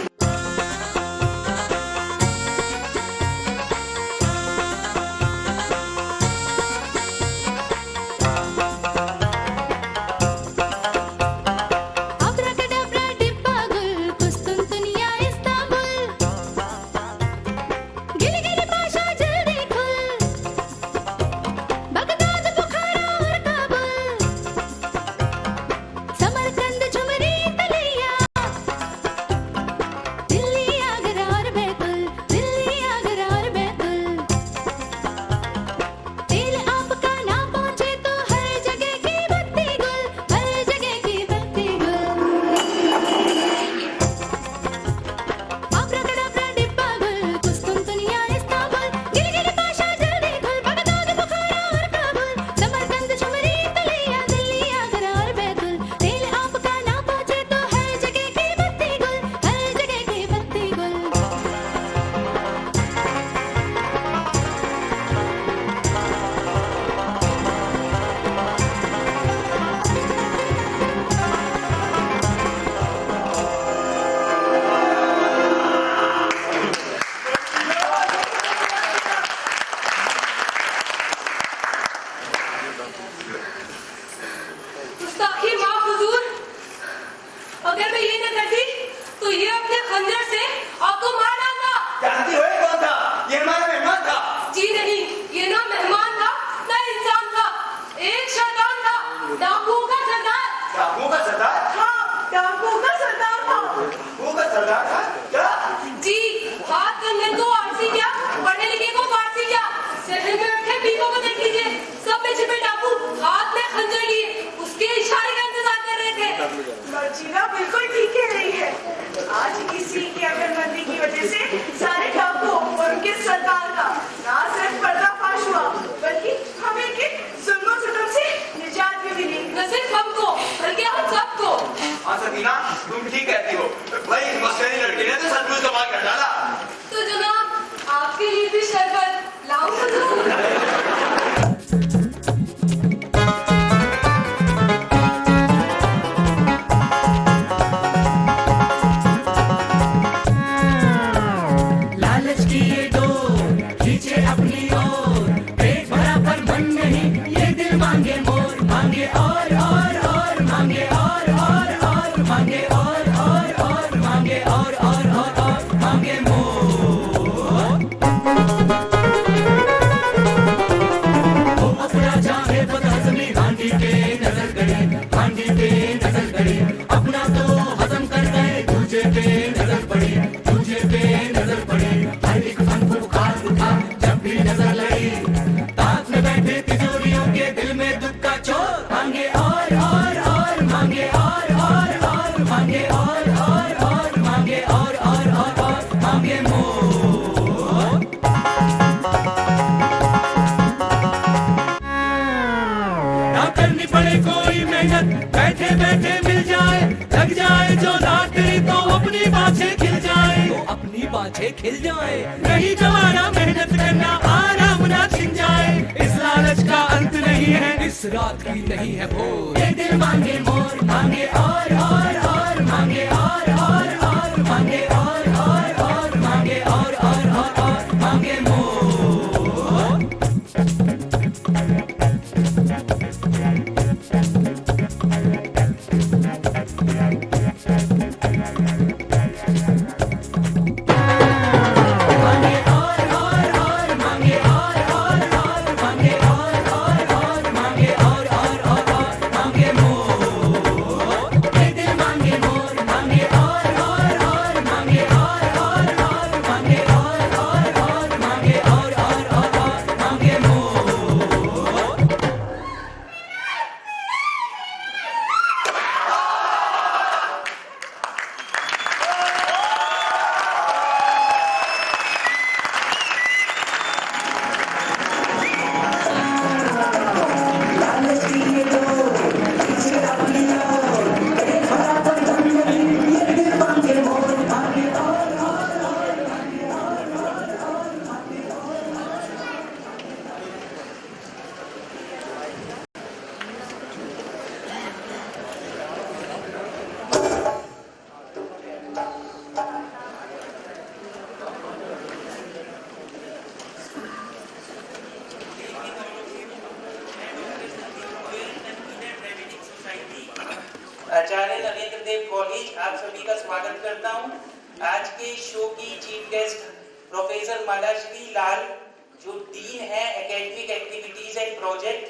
सरदार था क्या? जी, हाथ कंगन को आरसी क्या, पढ़े लिखे को फारसी क्या, शहर में बैठे बीबों को देख लीजिए, सब में छिपे डाकू हाथ में खंजर लिए उसके इशारे का इंतजार कर रहे थे। मर्जीना बिल्कुल ठीक कह रही है। आज इसी की अकलमंदी की वजह से सारे डाकुओं और उनके सरकार का ना सिर्फ पर्दाफाश हुआ, बल्कि हमें के जुल्म सितम से निजात भी मिली। न सिर्फ हमको बल्कि हम सबको। हाँ सकीना, तुम ठीक कहती हो। भाई इस मस्करी लड़के ने तो सचमुच कमाल कर डाला। तो जनाब आपके लिए भी शरबत लाऊं तो लालच की ये डोर खींचे अपनी ओर, पेट भरा पर मन नहीं, ये दिल मांगे मोर, मांगे और मांगे और मांगे और मांगे और मांगे मोर। वो अपना चाहे बदहजमी हांडी पे नजर गड़ी, अपना तो हजम कर गए, दूजे पे नजर पड़ी, हर एक फन को बुखार उठा जब भी नजर लड़ी, ताक में बैठे तिजोरियों के दिल में दुख का चोर, मांगे और मांगे और मांगे और मांगे और मांगे मोर। ना करनी पड़े कोई मेहनत, बैठे बैठे मिल जाए, लग जाए जो लाटरी तो अपनी बातें खिल जाए, नहीं गवारा मेहनत करना, आराम ना छिन जाए, इस लालच का अंत नहीं है, इस रात की नहीं है भोर, ये दिल मांगे मोर, मांगे और मांगे और मांगे और मांगे और मांगे मोर। आचार्य नरेंद्र देव कॉलेज आप सभी का स्वागत करता हूं। आज के शो की चीफ गेस्ट प्रोफेसर मालाश्री लाल, जो डीन है एकेडमिक एक्टिविटीज एंड प्रोजेक्ट,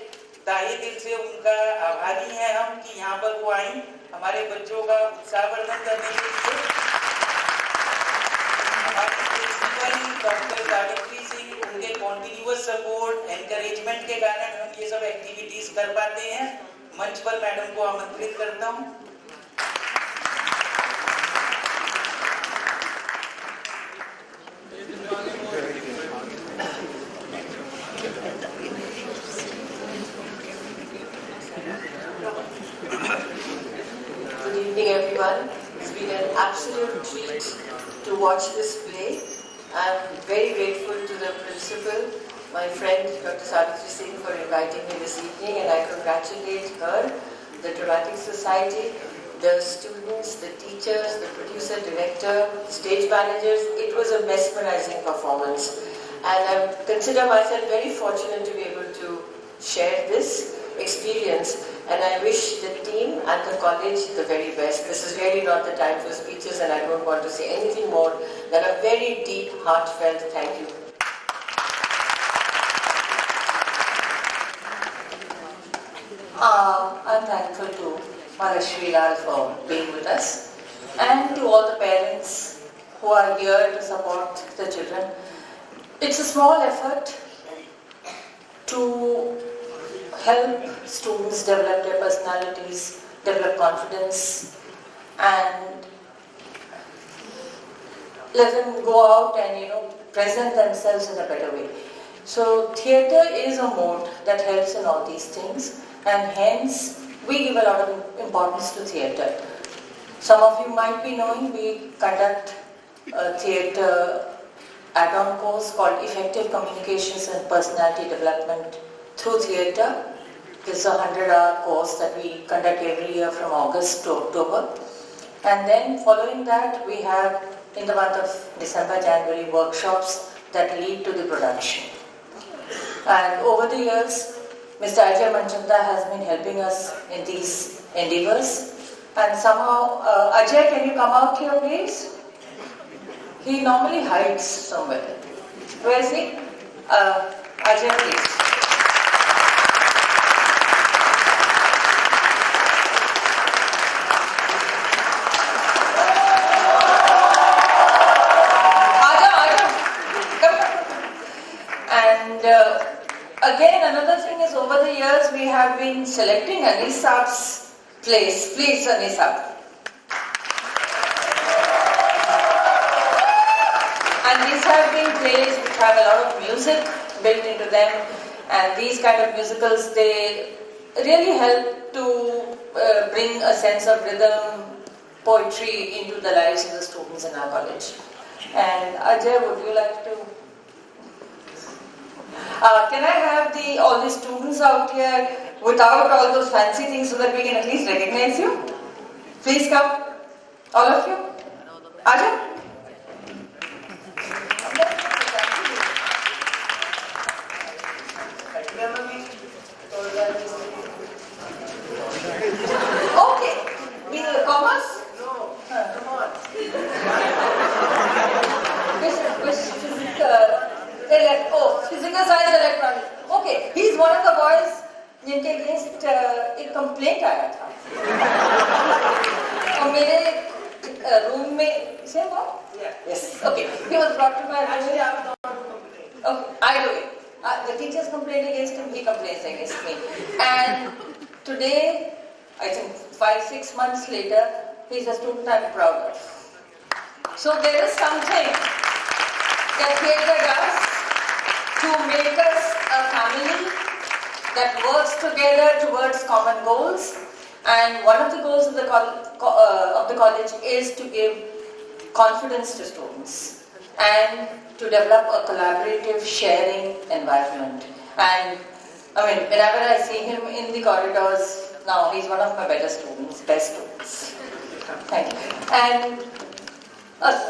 ताहे दिल से उनका आभारी हैं हम कि यहाँ पर वो आई हमारे बच्चों का उत्साहवर्धन करने के लिए। हमारी प्रिंसिपल डॉक्टर सावित्री सिंह, उनके कॉन्टिन्यूअस सपोर्ट एनकरेजमेंट के कारण हम ये सब एक्टिविटीज कर पाते हैं। मंच पर मैडम को आमंत्रित करता हूं। Good evening, everyone. It's been an absolute treat to watch this play. I'm very grateful to the principal, my friend Dr. Savitri Singh, for inviting me this evening, and I congratulate her, the Dramatic Society, the students, the teachers, the producer, director, stage managers. It was a mesmerizing performance, and I consider myself very fortunate to be able to share this experience, and I wish the team and the college the very best. This is really not the time for speeches, and I don't want to say anything more than a very deep, heartfelt thank you. I'm thankful to Malashri Lal for being with us. and to all the parents who are here to support the children. It's a small effort to help students develop their personalities, develop confidence, and let them go out and present themselves in a better way. So theatre is a mode that helps in all these things, and hence we give a lot of importance to theatre. Some of you might be knowing we conduct a theatre add-on course called Effective Communications and Personality Development through Theatre. This is a 100-hour course that we conduct every year from August to October. And then following that, we have in the month of December, January workshops that lead to the production. And over the years, Mr. Ajay Manchanda has been helping us in these endeavors. And somehow, Ajay, can you come out here please? He normally hides somewhere. Where is he? Ajay, please. Again, another thing is over the years we have been selecting Anisab's plays. Please, Anisab. And these have been plays which have a lot of music built into them, and these kind of musicals, they really help to bring a sense of rhythm, poetry into the lives of the students in our college. And Ajay, would you like to? Can I have all the students out here without all those fancy things so that we can at least recognize you? Please come, all of you. Ajay? Okay. Commerce? No. Come on. Physical science, electronics. Okay, he's one of the boys जिनके against एक complaint आया था और मेरे room में same हुआ? Yes. Okay. He was brought to my room. Okay, I do it. The teachers complained against him. He complains against me. And today, I think 5-6 months later, he's a student I'm proud of. So there is something that theatre does to make us a family that works together towards common goals. And one of the goals of the college is to give confidence to students and to develop a collaborative, sharing environment. And I mean, whenever I see him in the corridors, now he's one of my better students, best students. Thank you. And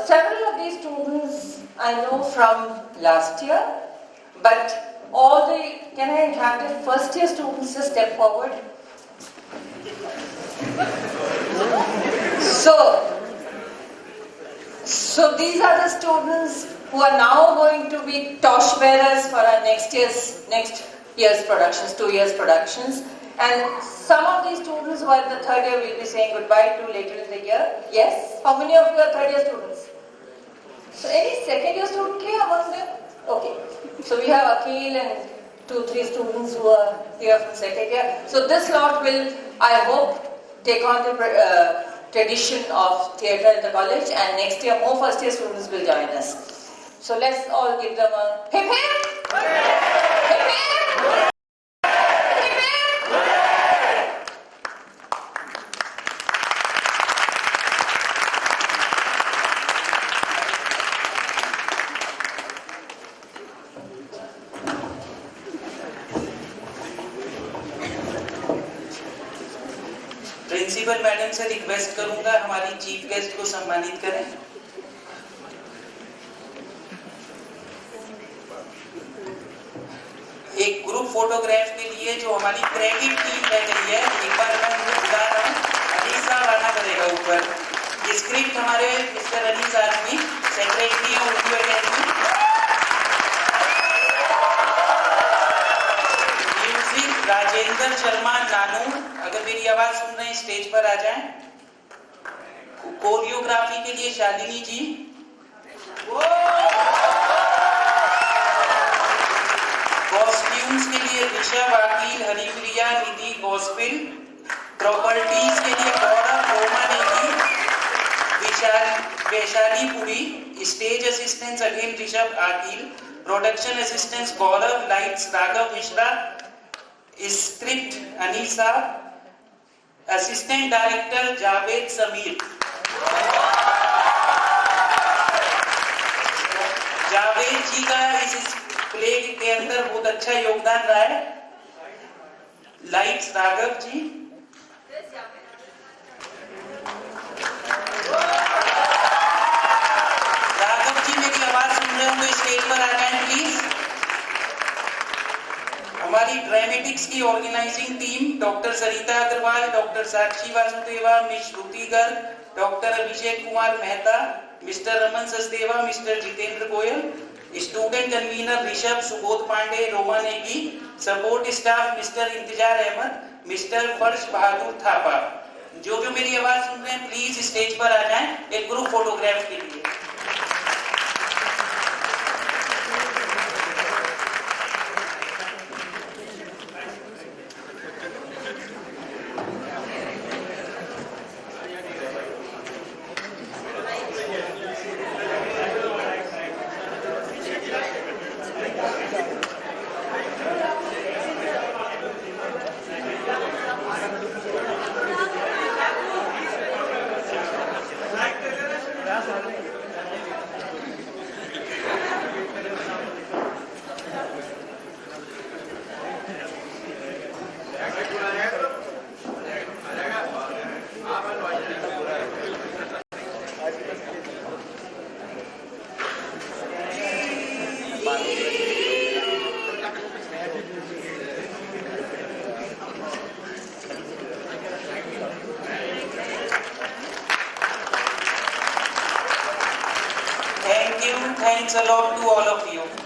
several of these students I know from last year, but all the, can I have the first year students to step forward? So these are the students who are now going to be torch bearers for our next year's productions, 2 years productions. And some of these students who are in the third year will be saying goodbye to later in the year. Yes? How many of you are third year students? So any second year student here among them? Okay. So we have Akhil and 2-3 students who are here from second year. So this lot will, I hope, take on the tradition of theatre in the college, and next year more first year students will join us. So let's all give them a hip hip! Hip hip! Principal madam से request करूंगा हमारी chief guest को सम्मानित करें। एक group photograph के लिए जो हमारी क्रेडिट टीम रह गई है, एक बार मैं उनको बुला रहा हूँ। अनीस साहब आना पड़ेगा ऊपर। ये स्क्रिप्ट हमारे मिस्टर अनीस आदमी सेक्रेटरी है उर्दू अकेडमी। म्यूजिक राजेंद्र शर्मा नानू, अगर मेरी आवाज सुन रहे हैं स्टेज पर आ जाएं। कोरियोग्राफी के लिए शालिनी जी, कॉस्ट्यूम्स के लिए ऋषभ अकील, हरिप्रिया, निधि गॉस्पिल, प्रॉपर्टीज के लिए Gaurav Roma Negi, Vaishali Puri, stage assistants again Rishabh Akil, production assistants Gaurav, lights Raghav Mishra, script Anisa, assistant director Javed Sameer. Javed ji का इस प्ले के अंदर बहुत अच्छा योगदान रहा है। लाइट्स राघव जी, राघव जी मेरी आवाज सुन रहे होंगे, स्टेज पर आ जाएं प्लीज। हमारी ड्रामेटिक्स की organising team doctor Sarita Agarwal, doctor Sakshi Vasudeva, miss Shruti Garg, doctor Abhishek Kumar Mehta, mister Raman Sachdeva, mister Jitendra Goyal, student convener Rishabh Subodh Pandey, Roma Negi, support staff mister Intezar Ahmed, mister फर्श बहादुर थापा। जो मेरी आवाज सुन रहे हैं प्लीज स्टेज पर आ जाएं एक ग्रुप फोटोग्राफ के लिए। Thanks a lot to all of you.